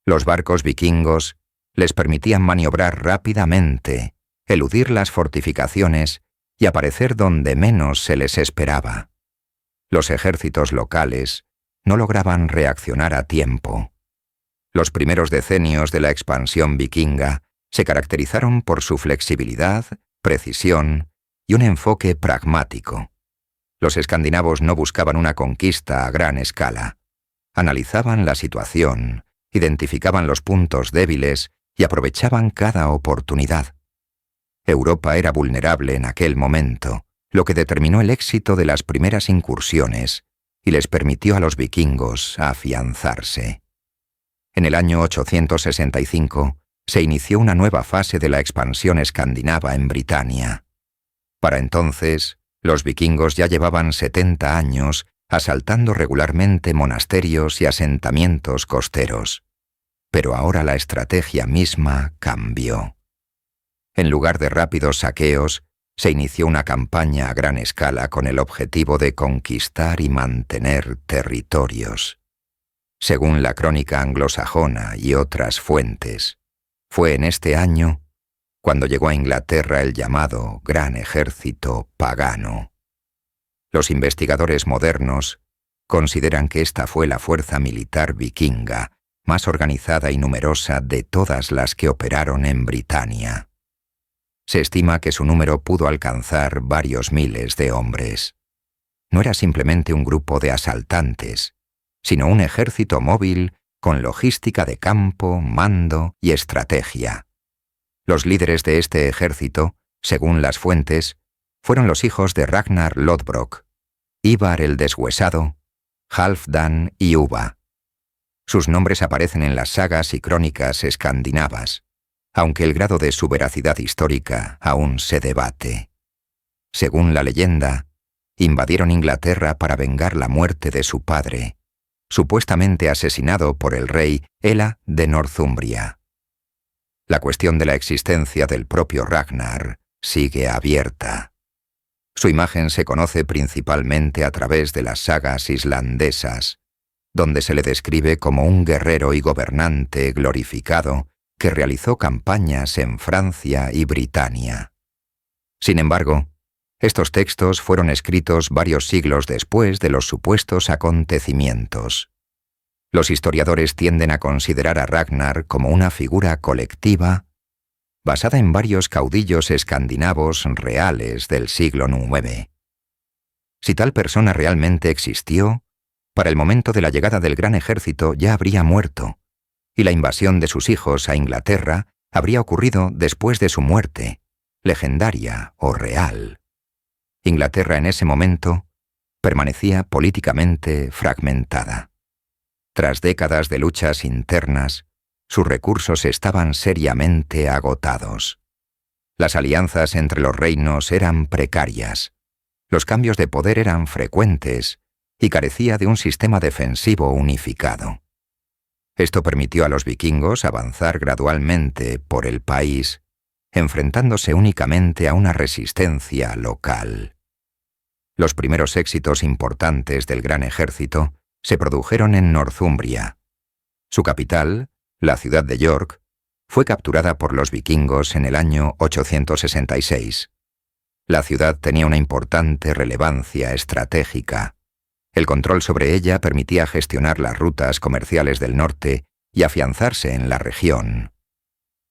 Los barcos vikingos les permitían maniobrar rápidamente, eludir las fortificaciones y aparecer donde menos se les esperaba. Los ejércitos locales no lograban reaccionar a tiempo. Los primeros decenios de la expansión vikinga se caracterizaron por su flexibilidad, precisión y un enfoque pragmático. Los escandinavos no buscaban una conquista a gran escala. Analizaban la situación, identificaban los puntos débiles y aprovechaban cada oportunidad. Europa era vulnerable en aquel momento, lo que determinó el éxito de las primeras incursiones y les permitió a los vikingos afianzarse. En el año 865 se inició una nueva fase de la expansión escandinava en Britania. Para entonces, los vikingos ya llevaban 70 años asaltando regularmente monasterios y asentamientos costeros. Pero ahora la estrategia misma cambió. En lugar de rápidos saqueos, se inició una campaña a gran escala con el objetivo de conquistar y mantener territorios. Según la crónica anglosajona y otras fuentes, fue en este año cuando llegó a Inglaterra el llamado Gran Ejército Pagano. Los investigadores modernos consideran que esta fue la fuerza militar vikinga más organizada y numerosa de todas las que operaron en Britania. Se estima que su número pudo alcanzar varios miles de hombres. No era simplemente un grupo de asaltantes, sino un ejército móvil con logística de campo, mando y estrategia. Los líderes de este ejército, según las fuentes, fueron los hijos de Ragnar Lodbrok, Ivar el Deshuesado, Halfdan y Uva. Sus nombres aparecen en las sagas y crónicas escandinavas, aunque el grado de su veracidad histórica aún se debate. Según la leyenda, invadieron Inglaterra para vengar la muerte de su padre, supuestamente asesinado por el rey Ela de Northumbria. La cuestión de la existencia del propio Ragnar sigue abierta. Su imagen se conoce principalmente a través de las sagas islandesas, donde se le describe como un guerrero y gobernante glorificado que realizó campañas en Francia y Britania. Sin embargo, estos textos fueron escritos varios siglos después de los supuestos acontecimientos. Los historiadores tienden a considerar a Ragnar como una figura colectiva basada en varios caudillos escandinavos reales del siglo IX. Si tal persona realmente existió, para el momento de la llegada del gran ejército ya habría muerto, y la invasión de sus hijos a Inglaterra habría ocurrido después de su muerte, legendaria o real. Inglaterra en ese momento permanecía políticamente fragmentada. Tras décadas de luchas internas, sus recursos estaban seriamente agotados. Las alianzas entre los reinos eran precarias, los cambios de poder eran frecuentes y carecía de un sistema defensivo unificado. Esto permitió a los vikingos avanzar gradualmente por el país, enfrentándose únicamente a una resistencia local. Los primeros éxitos importantes del gran ejército se produjeron en Northumbria. Su capital, la ciudad de York, fue capturada por los vikingos en el año 866. La ciudad tenía una importante relevancia estratégica. El control sobre ella permitía gestionar las rutas comerciales del norte y afianzarse en la región.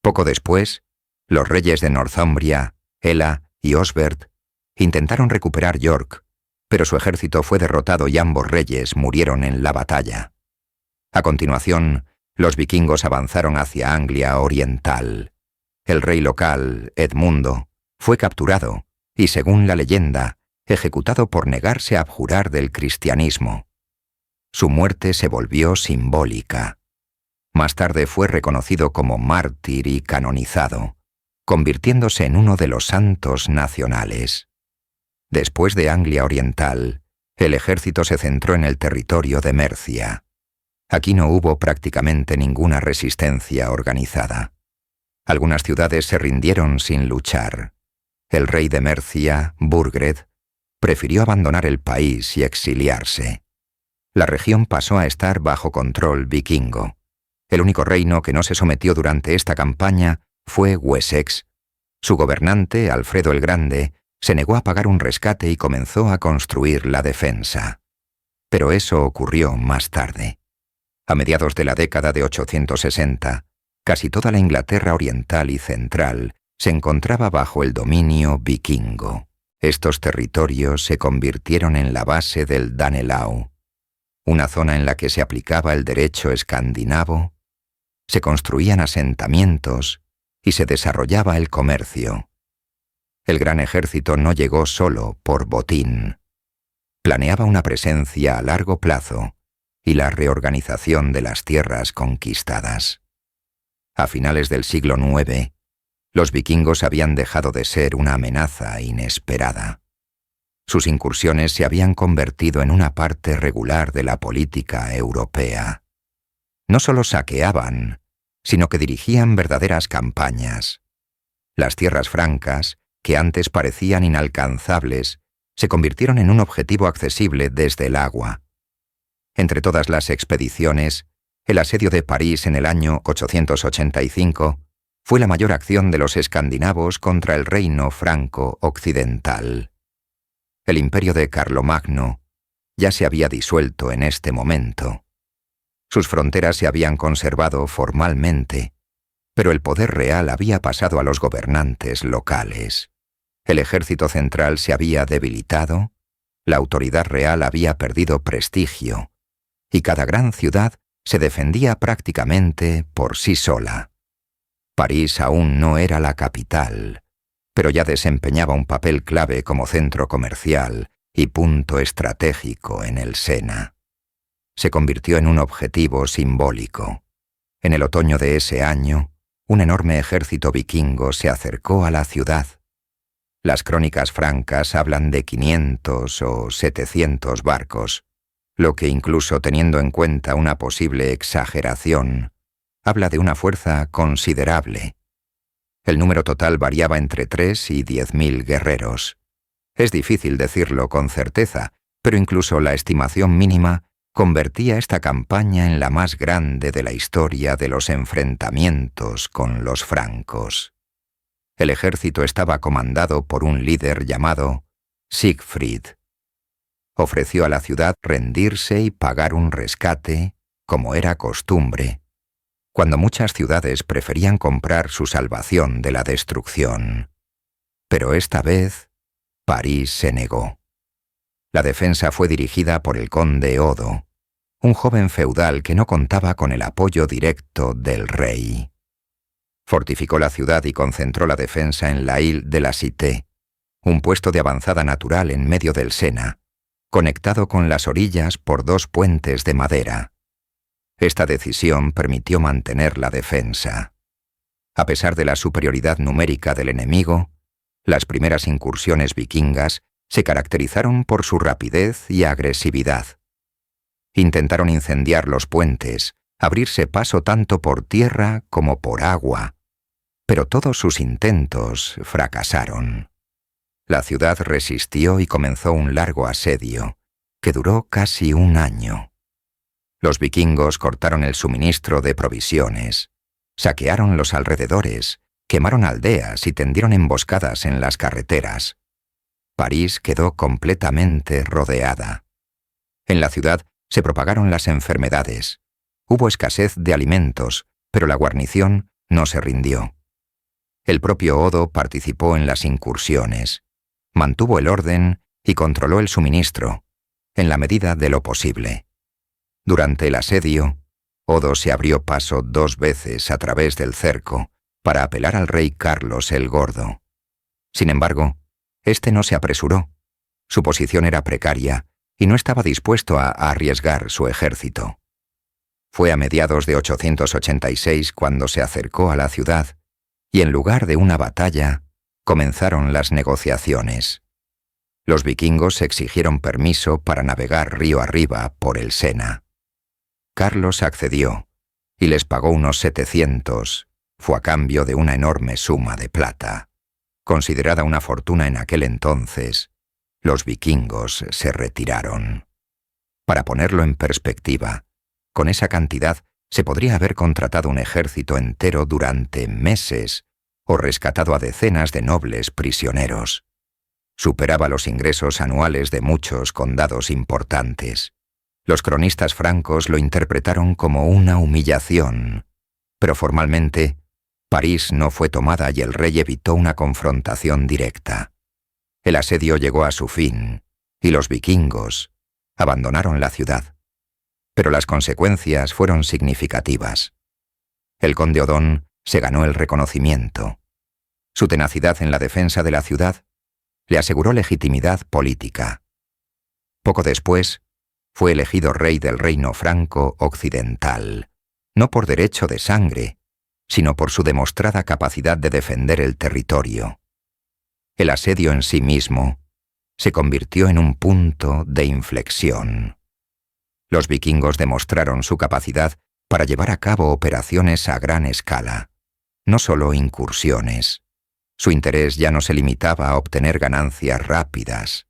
Poco después, los reyes de Northumbria, Ela y Osbert, intentaron recuperar York, pero su ejército fue derrotado y ambos reyes murieron en la batalla. A continuación, los vikingos avanzaron hacia Anglia Oriental. El rey local, Edmundo, fue capturado y, según la leyenda, ejecutado por negarse a abjurar del cristianismo. Su muerte se volvió simbólica. Más tarde fue reconocido como mártir y canonizado, convirtiéndose en uno de los santos nacionales. Después de Anglia Oriental, el ejército se centró en el territorio de Mercia. Aquí no hubo prácticamente ninguna resistencia organizada. Algunas ciudades se rindieron sin luchar. El rey de Mercia, Burgred, prefirió abandonar el país y exiliarse. La región pasó a estar bajo control vikingo. El único reino que no se sometió durante esta campaña fue Wessex. Su gobernante, Alfredo el Grande, se negó a pagar un rescate y comenzó a construir la defensa. Pero eso ocurrió más tarde. A mediados de la década de 860, casi toda la Inglaterra oriental y central se encontraba bajo el dominio vikingo. Estos territorios se convirtieron en la base del Danelaw, una zona en la que se aplicaba el derecho escandinavo, se construían asentamientos y se desarrollaba el comercio. El gran ejército no llegó solo por botín. Planeaba una presencia a largo plazo y la reorganización de las tierras conquistadas. A finales del siglo IX, los vikingos habían dejado de ser una amenaza inesperada. Sus incursiones se habían convertido en una parte regular de la política europea. No solo saqueaban, sino que dirigían verdaderas campañas. Las tierras francas, que antes parecían inalcanzables, se convirtieron en un objetivo accesible desde el agua. Entre todas las expediciones, el asedio de París en el año 885 fue la mayor acción de los escandinavos contra el reino franco occidental. El imperio de Carlomagno ya se había disuelto en este momento. Sus fronteras se habían conservado formalmente, pero el poder real había pasado a los gobernantes locales. El ejército central se había debilitado, la autoridad real había perdido prestigio, y cada gran ciudad se defendía prácticamente por sí sola. París aún no era la capital, pero ya desempeñaba un papel clave como centro comercial y punto estratégico en el Sena. Se convirtió en un objetivo simbólico. En el otoño de ese año, un enorme ejército vikingo se acercó a la ciudad. Las crónicas francas hablan de 500 o 700 barcos, lo que incluso teniendo en cuenta una posible exageración, habla de una fuerza considerable. El número total variaba entre 3 y 10.000 guerreros. Es difícil decirlo con certeza, pero incluso la estimación mínima convertía esta campaña en la más grande de la historia de los enfrentamientos con los francos. El ejército estaba comandado por un líder llamado Siegfried. Ofreció a la ciudad rendirse y pagar un rescate, como era costumbre, cuando muchas ciudades preferían comprar su salvación de la destrucción. Pero esta vez, París se negó. La defensa fue dirigida por el conde Odo, un joven feudal que no contaba con el apoyo directo del rey. Fortificó la ciudad y concentró la defensa en la Île de la Cité, un puesto de avanzada natural en medio del Sena, conectado con las orillas por 2 puentes de madera. Esta decisión permitió mantener la defensa. A pesar de la superioridad numérica del enemigo, las primeras incursiones vikingas se caracterizaron por su rapidez y agresividad. Intentaron incendiar los puentes, abrirse paso tanto por tierra como por agua, pero todos sus intentos fracasaron. La ciudad resistió y comenzó un largo asedio, que duró casi un año. Los vikingos cortaron el suministro de provisiones, saquearon los alrededores, quemaron aldeas y tendieron emboscadas en las carreteras. París quedó completamente rodeada. En la ciudad se propagaron las enfermedades. Hubo escasez de alimentos, pero la guarnición no se rindió. El propio Odo participó en las incursiones, mantuvo el orden y controló el suministro, en la medida de lo posible. Durante el asedio, Odo se abrió paso 2 veces a través del cerco para apelar al rey Carlos el Gordo. Sin embargo, este no se apresuró. Su posición era precaria y no estaba dispuesto a arriesgar su ejército. Fue a mediados de 886 cuando se acercó a la ciudad y en lugar de una batalla, comenzaron las negociaciones. Los vikingos exigieron permiso para navegar río arriba por el Sena. Carlos accedió y les pagó unos 700, fue a cambio de una enorme suma de plata. Considerada una fortuna en aquel entonces, los vikingos se retiraron. Para ponerlo en perspectiva, con esa cantidad se podría haber contratado un ejército entero durante meses o rescatado a decenas de nobles prisioneros. Superaba los ingresos anuales de muchos condados importantes. Los cronistas francos lo interpretaron como una humillación, pero formalmente, París no fue tomada y el rey evitó una confrontación directa. El asedio llegó a su fin y los vikingos abandonaron la ciudad. Pero las consecuencias fueron significativas. El conde Odón se ganó el reconocimiento. Su tenacidad en la defensa de la ciudad le aseguró legitimidad política. Poco después, fue elegido rey del reino franco occidental, no por derecho de sangre, sino por su demostrada capacidad de defender el territorio. El asedio en sí mismo se convirtió en un punto de inflexión. Los vikingos demostraron su capacidad para llevar a cabo operaciones a gran escala, no solo incursiones. Su interés ya no se limitaba a obtener ganancias rápidas.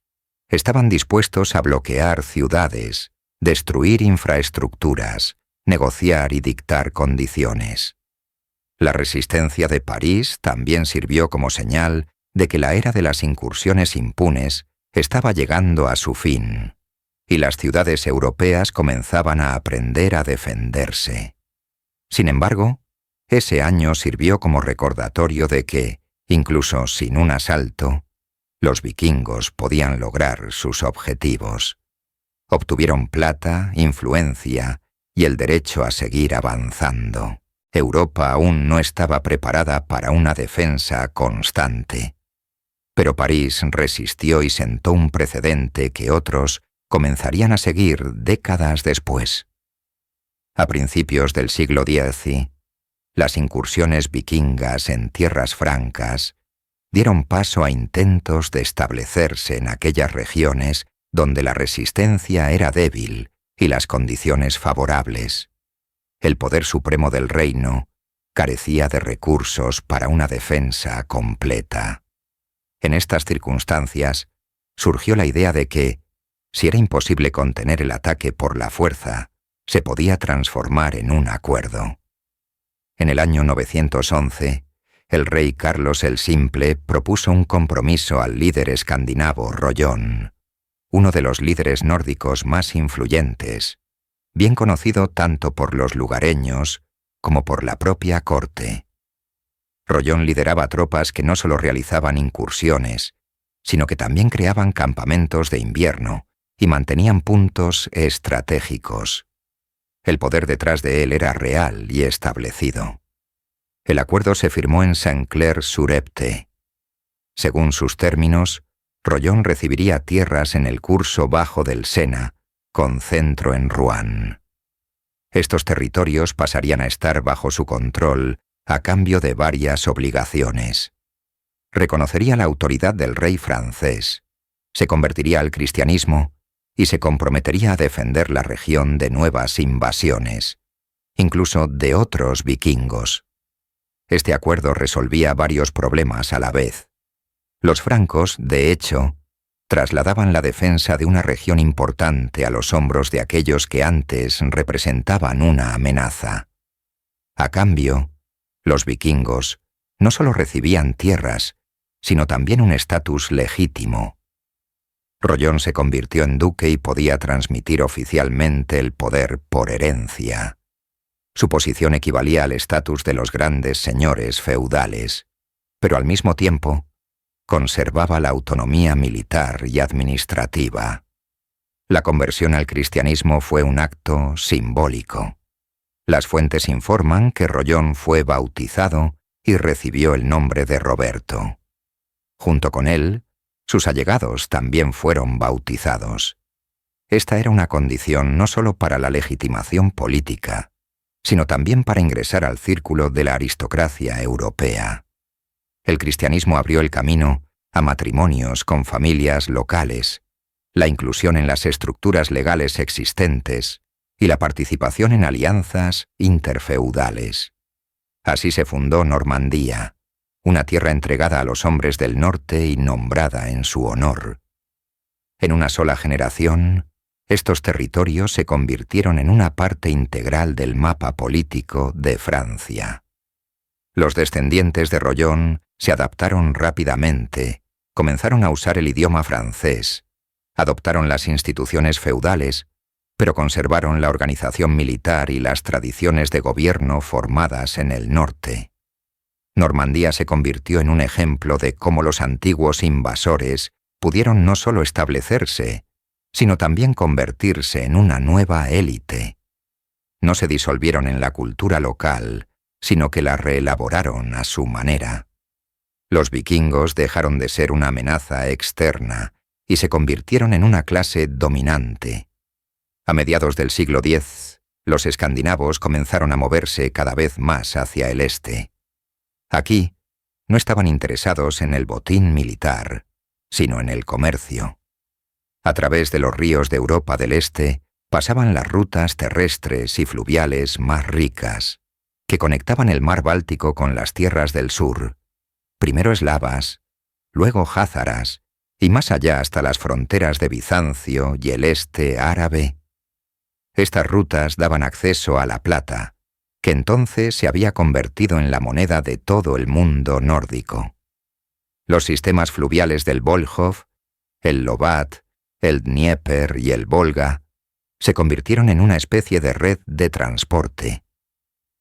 Estaban dispuestos a bloquear ciudades, destruir infraestructuras, negociar y dictar condiciones. La resistencia de París también sirvió como señal de que la era de las incursiones impunes estaba llegando a su fin, y las ciudades europeas comenzaban a aprender a defenderse. Sin embargo, ese año sirvió como recordatorio de que, incluso sin un asalto, los vikingos podían lograr sus objetivos. Obtuvieron plata, influencia y el derecho a seguir avanzando. Europa aún no estaba preparada para una defensa constante. Pero París resistió y sentó un precedente que otros comenzarían a seguir décadas después. A principios del siglo X, las incursiones vikingas en tierras francas dieron paso a intentos de establecerse en aquellas regiones donde la resistencia era débil y las condiciones favorables. El poder supremo del reino carecía de recursos para una defensa completa. En estas circunstancias, surgió la idea de que, si era imposible contener el ataque por la fuerza, se podía transformar en un acuerdo. En el año 911, el rey Carlos el Simple propuso un compromiso al líder escandinavo Rollón, uno de los líderes nórdicos más influyentes, bien conocido tanto por los lugareños como por la propia corte. Rollón lideraba tropas que no solo realizaban incursiones, sino que también creaban campamentos de invierno y mantenían puntos estratégicos. El poder detrás de él era real y establecido. El acuerdo se firmó en Saint-Clair-sur-Epte. Según sus términos, Rollón recibiría tierras en el curso bajo del Sena, con centro en Rouen. Estos territorios pasarían a estar bajo su control a cambio de varias obligaciones. Reconocería la autoridad del rey francés, se convertiría al cristianismo y se comprometería a defender la región de nuevas invasiones, incluso de otros vikingos. Este acuerdo resolvía varios problemas a la vez. Los francos, de hecho, trasladaban la defensa de una región importante a los hombros de aquellos que antes representaban una amenaza. A cambio, los vikingos no solo recibían tierras, sino también un estatus legítimo. Rollón se convirtió en duque y podía transmitir oficialmente el poder por herencia. Su posición equivalía al estatus de los grandes señores feudales, pero al mismo tiempo, conservaba la autonomía militar y administrativa. La conversión al cristianismo fue un acto simbólico. Las fuentes informan que Rollón fue bautizado y recibió el nombre de Roberto. Junto con él, sus allegados también fueron bautizados. Esta era una condición no solo para la legitimación política, sino también para ingresar al círculo de la aristocracia europea. El cristianismo abrió el camino a matrimonios con familias locales, la inclusión en las estructuras legales existentes y la participación en alianzas interfeudales. Así se fundó Normandía, una tierra entregada a los hombres del norte y nombrada en su honor. En una sola generación, estos territorios se convirtieron en una parte integral del mapa político de Francia. Los descendientes de Rollón se adaptaron rápidamente, comenzaron a usar el idioma francés, adoptaron las instituciones feudales, pero conservaron la organización militar y las tradiciones de gobierno formadas en el norte. Normandía se convirtió en un ejemplo de cómo los antiguos invasores pudieron no solo establecerse, sino también convertirse en una nueva élite. No se disolvieron en la cultura local, sino que la reelaboraron a su manera. Los vikingos dejaron de ser una amenaza externa y se convirtieron en una clase dominante. A mediados del siglo X, los escandinavos comenzaron a moverse cada vez más hacia el este. Aquí, no estaban interesados en el botín militar, sino en el comercio. A través de los ríos de Europa del Este pasaban las rutas terrestres y fluviales más ricas, que conectaban el mar Báltico con las tierras del sur, primero eslavas, luego jázaras, y más allá hasta las fronteras de Bizancio y el este árabe. Estas rutas daban acceso a la plata, que entonces se había convertido en la moneda de todo el mundo nórdico. Los sistemas fluviales del Volkhov, el Lobat, el Dnieper y el Volga se convirtieron en una especie de red de transporte.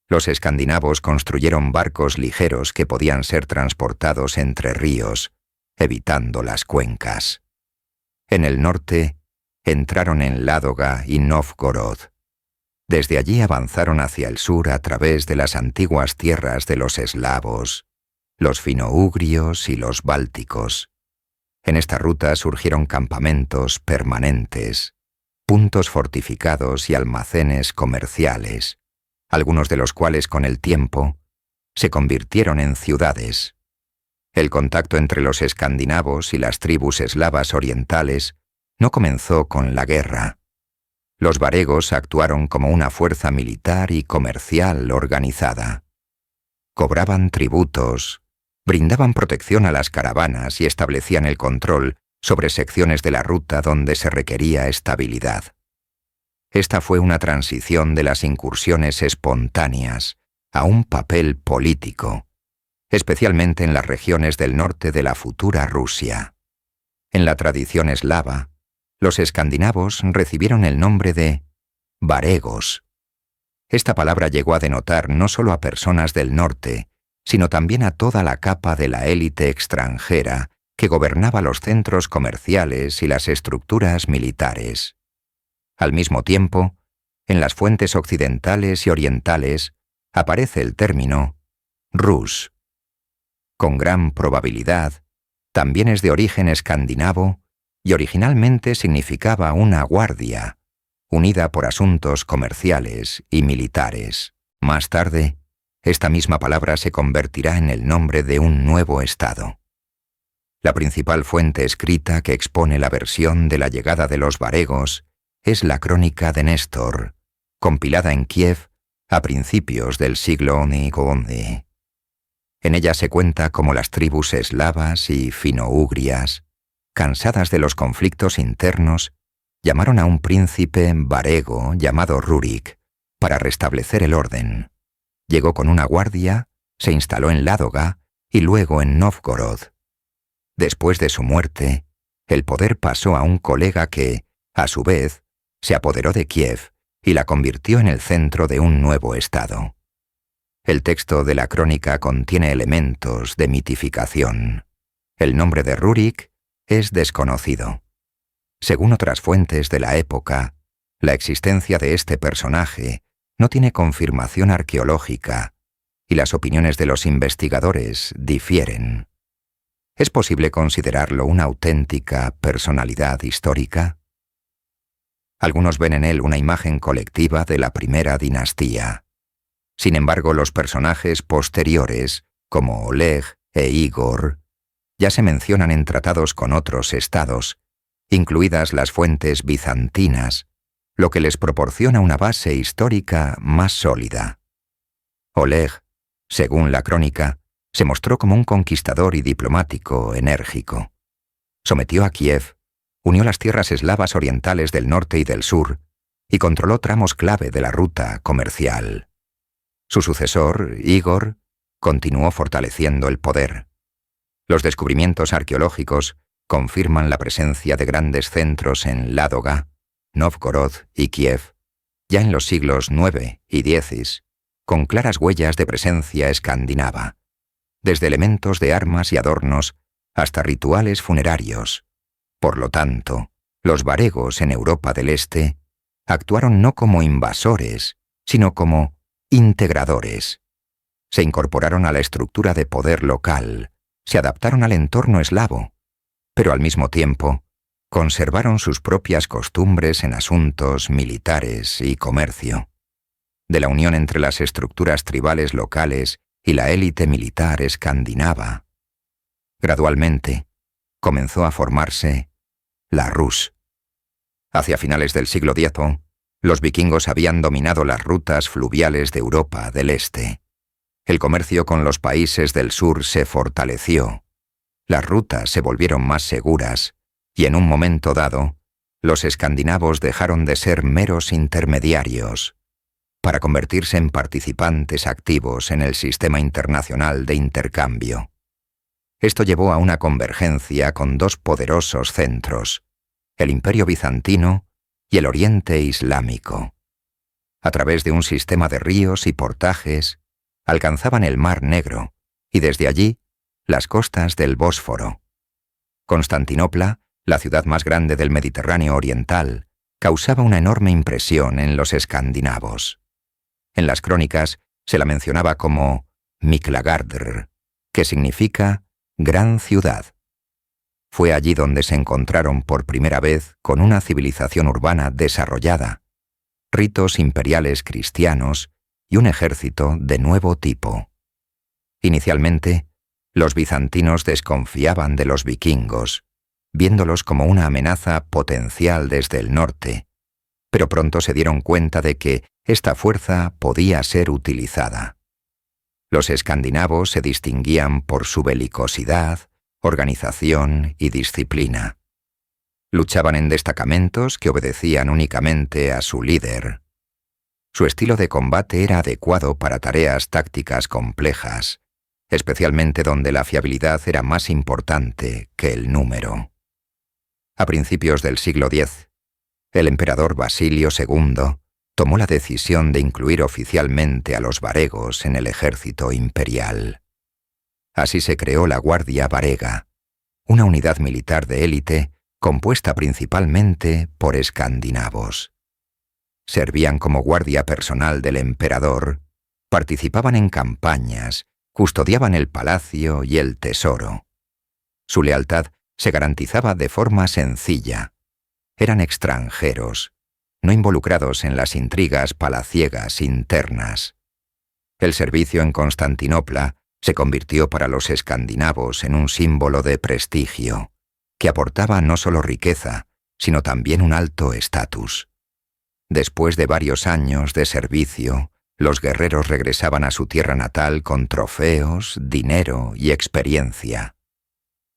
Los escandinavos construyeron barcos ligeros que podían ser transportados entre ríos, evitando las cuencas. En el norte, entraron en Ládoga y Novgorod. Desde allí avanzaron hacia el sur a través de las antiguas tierras de los eslavos, los finougrios y los bálticos. En esta ruta surgieron campamentos permanentes, puntos fortificados y almacenes comerciales, algunos de los cuales con el tiempo se convirtieron en ciudades. El contacto entre los escandinavos y las tribus eslavas orientales no comenzó con la guerra. Los varegos actuaron como una fuerza militar y comercial organizada. Cobraban tributos, brindaban protección a las caravanas y establecían el control sobre secciones de la ruta donde se requería estabilidad. Esta fue una transición de las incursiones espontáneas a un papel político, especialmente en las regiones del norte de la futura Rusia. En la tradición eslava, los escandinavos recibieron el nombre de varegos. Esta palabra llegó a denotar no solo a personas del norte, sino también a toda la capa de la élite extranjera que gobernaba los centros comerciales y las estructuras militares. Al mismo tiempo, en las fuentes occidentales y orientales aparece el término Rus. Con gran probabilidad, también es de origen escandinavo y originalmente significaba una guardia, unida por asuntos comerciales y militares. Más tarde, esta misma palabra se convertirá en el nombre de un nuevo estado. La principal fuente escrita que expone la versión de la llegada de los varegos es la Crónica de Néstor, compilada en Kiev a principios del siglo XI. En ella se cuenta cómo las tribus eslavas y finougrias, cansadas de los conflictos internos, llamaron a un príncipe varego llamado Rurik para restablecer el orden. Llegó con una guardia, se instaló en Ládoga y luego en Novgorod. Después de su muerte, el poder pasó a un colega que, a su vez, se apoderó de Kiev y la convirtió en el centro de un nuevo estado. El texto de la crónica contiene elementos de mitificación. El nombre de Rurik es desconocido. Según otras fuentes de la época, la existencia de este personaje no tiene confirmación arqueológica y las opiniones de los investigadores difieren. ¿Es posible considerarlo una auténtica personalidad histórica? Algunos ven en él una imagen colectiva de la primera dinastía. Sin embargo, los personajes posteriores, como Oleg e Igor, ya se mencionan en tratados con otros estados, incluidas las fuentes bizantinas, lo que les proporciona una base histórica más sólida. Oleg, según la crónica, se mostró como un conquistador y diplomático enérgico. Sometió a Kiev, unió las tierras eslavas orientales del norte y del sur, y controló tramos clave de la ruta comercial. Su sucesor, Igor, continuó fortaleciendo el poder. Los descubrimientos arqueológicos confirman la presencia de grandes centros en Ládoga, Novgorod y Kiev, ya en los siglos IX y X, con claras huellas de presencia escandinava, desde elementos de armas y adornos hasta rituales funerarios. Por lo tanto, los varegos en Europa del Este actuaron no como invasores, sino como integradores. Se incorporaron a la estructura de poder local, se adaptaron al entorno eslavo, pero al mismo tiempo conservaron sus propias costumbres en asuntos militares y comercio. De la unión entre las estructuras tribales locales y la élite militar escandinava, gradualmente comenzó a formarse la Rus. Hacia finales del siglo X, los vikingos habían dominado las rutas fluviales de Europa del Este. El comercio con los países del sur se fortaleció. Las rutas se volvieron más seguras y en un momento dado, los escandinavos dejaron de ser meros intermediarios para convertirse en participantes activos en el sistema internacional de intercambio. Esto llevó a una convergencia con dos poderosos centros, el Imperio bizantino y el Oriente Islámico. A través de un sistema de ríos y portajes, alcanzaban el Mar Negro y desde allí las costas del Bósforo. Constantinopla, la ciudad más grande del Mediterráneo oriental, causaba una enorme impresión en los escandinavos. En las crónicas se la mencionaba como Miklagardr, que significa gran ciudad. Fue allí donde se encontraron por primera vez con una civilización urbana desarrollada, ritos imperiales cristianos y un ejército de nuevo tipo. Inicialmente, los bizantinos desconfiaban de los vikingos, viéndolos como una amenaza potencial desde el norte, pero pronto se dieron cuenta de que esta fuerza podía ser utilizada. Los escandinavos se distinguían por su belicosidad, organización y disciplina. Luchaban en destacamentos que obedecían únicamente a su líder. Su estilo de combate era adecuado para tareas tácticas complejas, especialmente donde la fiabilidad era más importante que el número. A principios del siglo X, el emperador Basilio II tomó la decisión de incluir oficialmente a los varegos en el ejército imperial. Así se creó la Guardia Varega, una unidad militar de élite compuesta principalmente por escandinavos. Servían como guardia personal del emperador, participaban en campañas, custodiaban el palacio y el tesoro. Su lealtad se garantizaba de forma sencilla. Eran extranjeros, no involucrados en las intrigas palaciegas internas. El servicio en Constantinopla se convirtió para los escandinavos en un símbolo de prestigio, que aportaba no solo riqueza, sino también un alto estatus. Después de varios años de servicio, los guerreros regresaban a su tierra natal con trofeos, dinero y experiencia.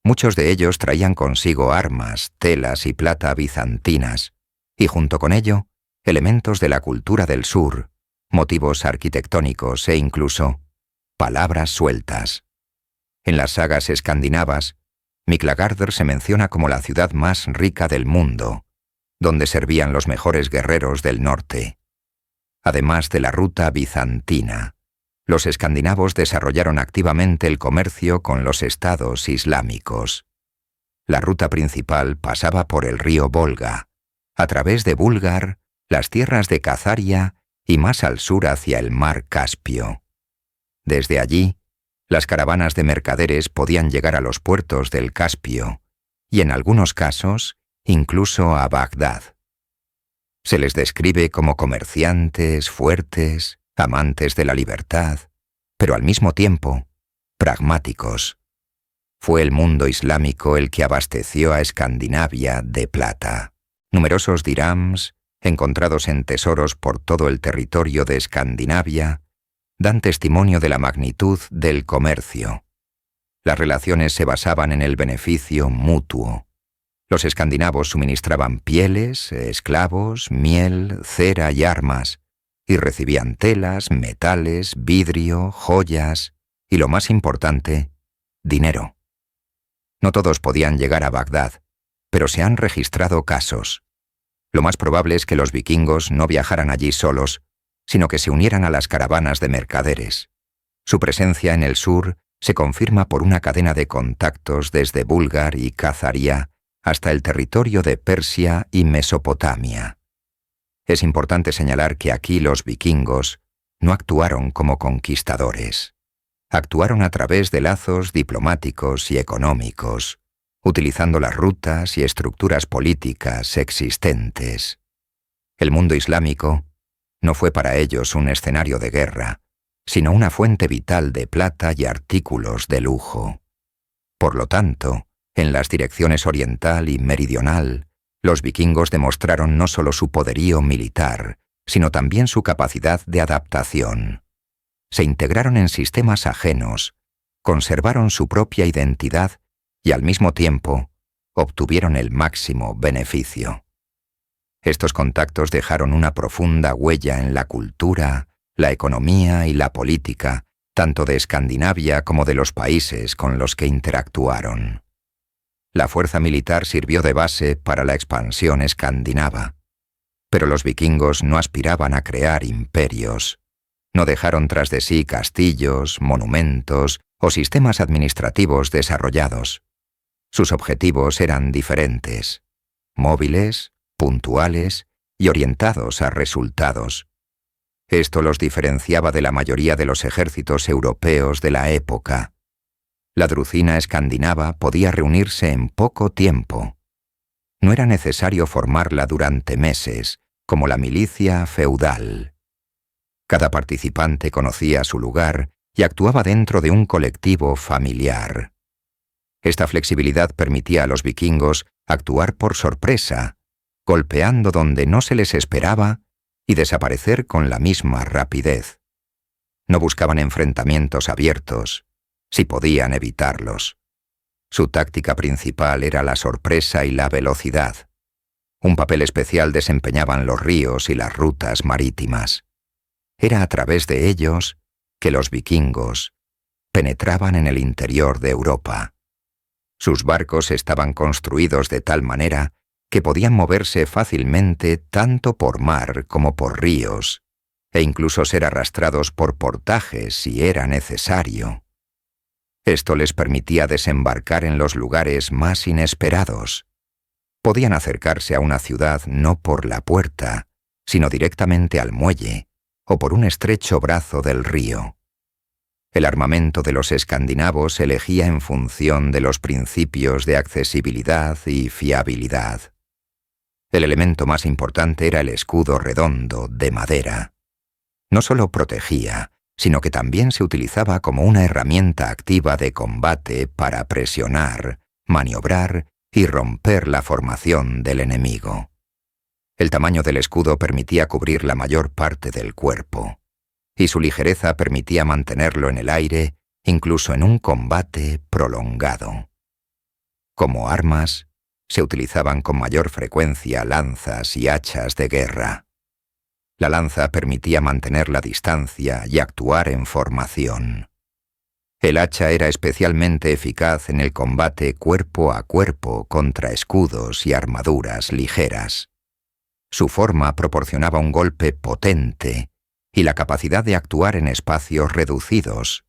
Muchos de ellos traían consigo armas, telas y plata bizantinas, y junto con ello, elementos de la cultura del sur, motivos arquitectónicos e incluso palabras sueltas. En las sagas escandinavas, Miklagardr se menciona como la ciudad más rica del mundo, donde servían los mejores guerreros del norte. Además de la ruta bizantina, los escandinavos desarrollaron activamente el comercio con los estados islámicos. La ruta principal pasaba por el río Volga, a través de Bulgar, las tierras de Khazaria y más al sur hacia el mar Caspio. Desde allí, las caravanas de mercaderes podían llegar a los puertos del Caspio y, en algunos casos, incluso a Bagdad. Se les describe como comerciantes fuertes, amantes de la libertad, pero al mismo tiempo, pragmáticos. Fue el mundo islámico el que abasteció a Escandinavia de plata. Numerosos dirhams, encontrados en tesoros por todo el territorio de Escandinavia, dan testimonio de la magnitud del comercio. Las relaciones se basaban en el beneficio mutuo. Los escandinavos suministraban pieles, esclavos, miel, cera y armas, y recibían telas, metales, vidrio, joyas y, lo más importante, dinero. No todos podían llegar a Bagdad, pero se han registrado casos. Lo más probable es que los vikingos no viajaran allí solos, sino que se unieran a las caravanas de mercaderes. Su presencia en el sur se confirma por una cadena de contactos desde Bulgar y Khazaria hasta el territorio de Persia y Mesopotamia. Es importante señalar que aquí los vikingos no actuaron como conquistadores. Actuaron a través de lazos diplomáticos y económicos, utilizando las rutas y estructuras políticas existentes. El mundo islámico no fue para ellos un escenario de guerra, sino una fuente vital de plata y artículos de lujo. Por lo tanto, en las direcciones oriental y meridional, los vikingos demostraron no solo su poderío militar, sino también su capacidad de adaptación. Se integraron en sistemas ajenos, conservaron su propia identidad y al mismo tiempo obtuvieron el máximo beneficio. Estos contactos dejaron una profunda huella en la cultura, la economía y la política, tanto de Escandinavia como de los países con los que interactuaron. La fuerza militar sirvió de base para la expansión escandinava, pero los vikingos no aspiraban a crear imperios. No dejaron tras de sí castillos, monumentos o sistemas administrativos desarrollados. Sus objetivos eran diferentes, móviles, puntuales y orientados a resultados. Esto los diferenciaba de la mayoría de los ejércitos europeos de la época. La drucina escandinava podía reunirse en poco tiempo. No era necesario formarla durante meses, como la milicia feudal. Cada participante conocía su lugar y actuaba dentro de un colectivo familiar. Esta flexibilidad permitía a los vikingos actuar por sorpresa, golpeando donde no se les esperaba y desaparecer con la misma rapidez. No buscaban enfrentamientos abiertos, si podían evitarlos. Su táctica principal era la sorpresa y la velocidad. Un papel especial desempeñaban los ríos y las rutas marítimas. Era a través de ellos que los vikingos penetraban en el interior de Europa. Sus barcos estaban construidos de tal manera que podían moverse fácilmente tanto por mar como por ríos, e incluso ser arrastrados por portajes si era necesario. Esto les permitía desembarcar en los lugares más inesperados. Podían acercarse a una ciudad no por la puerta, sino directamente al muelle, o por un estrecho brazo del río. El armamento de los escandinavos se elegía en función de los principios de accesibilidad y fiabilidad. El elemento más importante era el escudo redondo de madera. No solo protegía, sino que también se utilizaba como una herramienta activa de combate para presionar, maniobrar y romper la formación del enemigo. El tamaño del escudo permitía cubrir la mayor parte del cuerpo, y su ligereza permitía mantenerlo en el aire incluso en un combate prolongado. Como armas, se utilizaban con mayor frecuencia lanzas y hachas de guerra. La lanza permitía mantener la distancia y actuar en formación. El hacha era especialmente eficaz en el combate cuerpo a cuerpo contra escudos y armaduras ligeras. Su forma proporcionaba un golpe potente y la capacidad de actuar en espacios reducidos.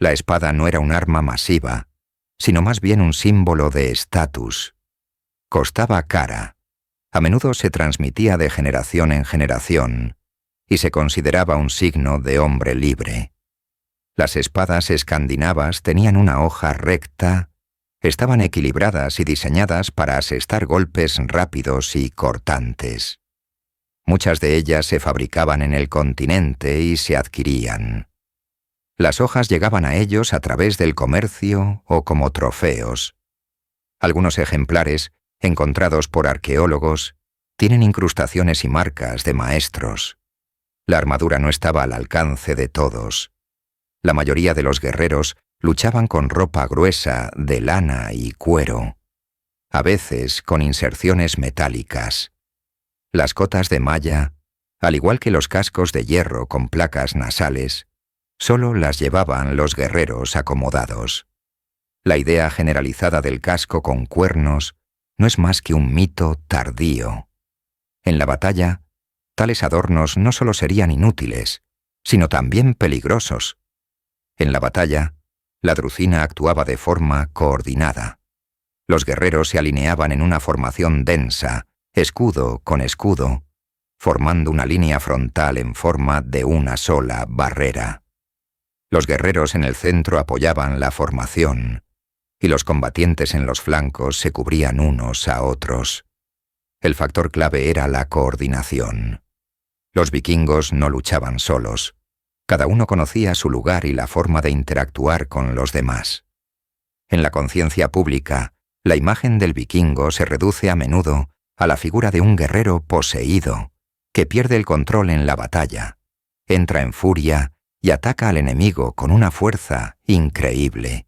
La espada no era un arma masiva, sino más bien un símbolo de estatus. Costaba cara, a menudo se transmitía de generación en generación, y se consideraba un signo de hombre libre. Las espadas escandinavas tenían una hoja recta, estaban equilibradas y diseñadas para asestar golpes rápidos y cortantes. Muchas de ellas se fabricaban en el continente y se adquirían. Las hojas llegaban a ellos a través del comercio o como trofeos. Algunos ejemplares, encontrados por arqueólogos, tienen incrustaciones y marcas de maestros. La armadura no estaba al alcance de todos. La mayoría de los guerreros luchaban con ropa gruesa de lana y cuero, a veces con inserciones metálicas. Las cotas de malla, al igual que los cascos de hierro con placas nasales, solo las llevaban los guerreros acomodados. La idea generalizada del casco con cuernos no es más que un mito tardío. En la batalla, tales adornos no solo serían inútiles, sino también peligrosos. En la batalla, la drucina actuaba de forma coordinada. Los guerreros se alineaban en una formación densa, escudo con escudo, formando una línea frontal en forma de una sola barrera. Los guerreros en el centro apoyaban la formación, y los combatientes en los flancos se cubrían unos a otros. El factor clave era la coordinación. Los vikingos no luchaban solos. Cada uno conocía su lugar y la forma de interactuar con los demás. En la conciencia pública, la imagen del vikingo se reduce a menudo a la figura de un guerrero poseído, que pierde el control en la batalla, entra en furia y ataca al enemigo con una fuerza increíble.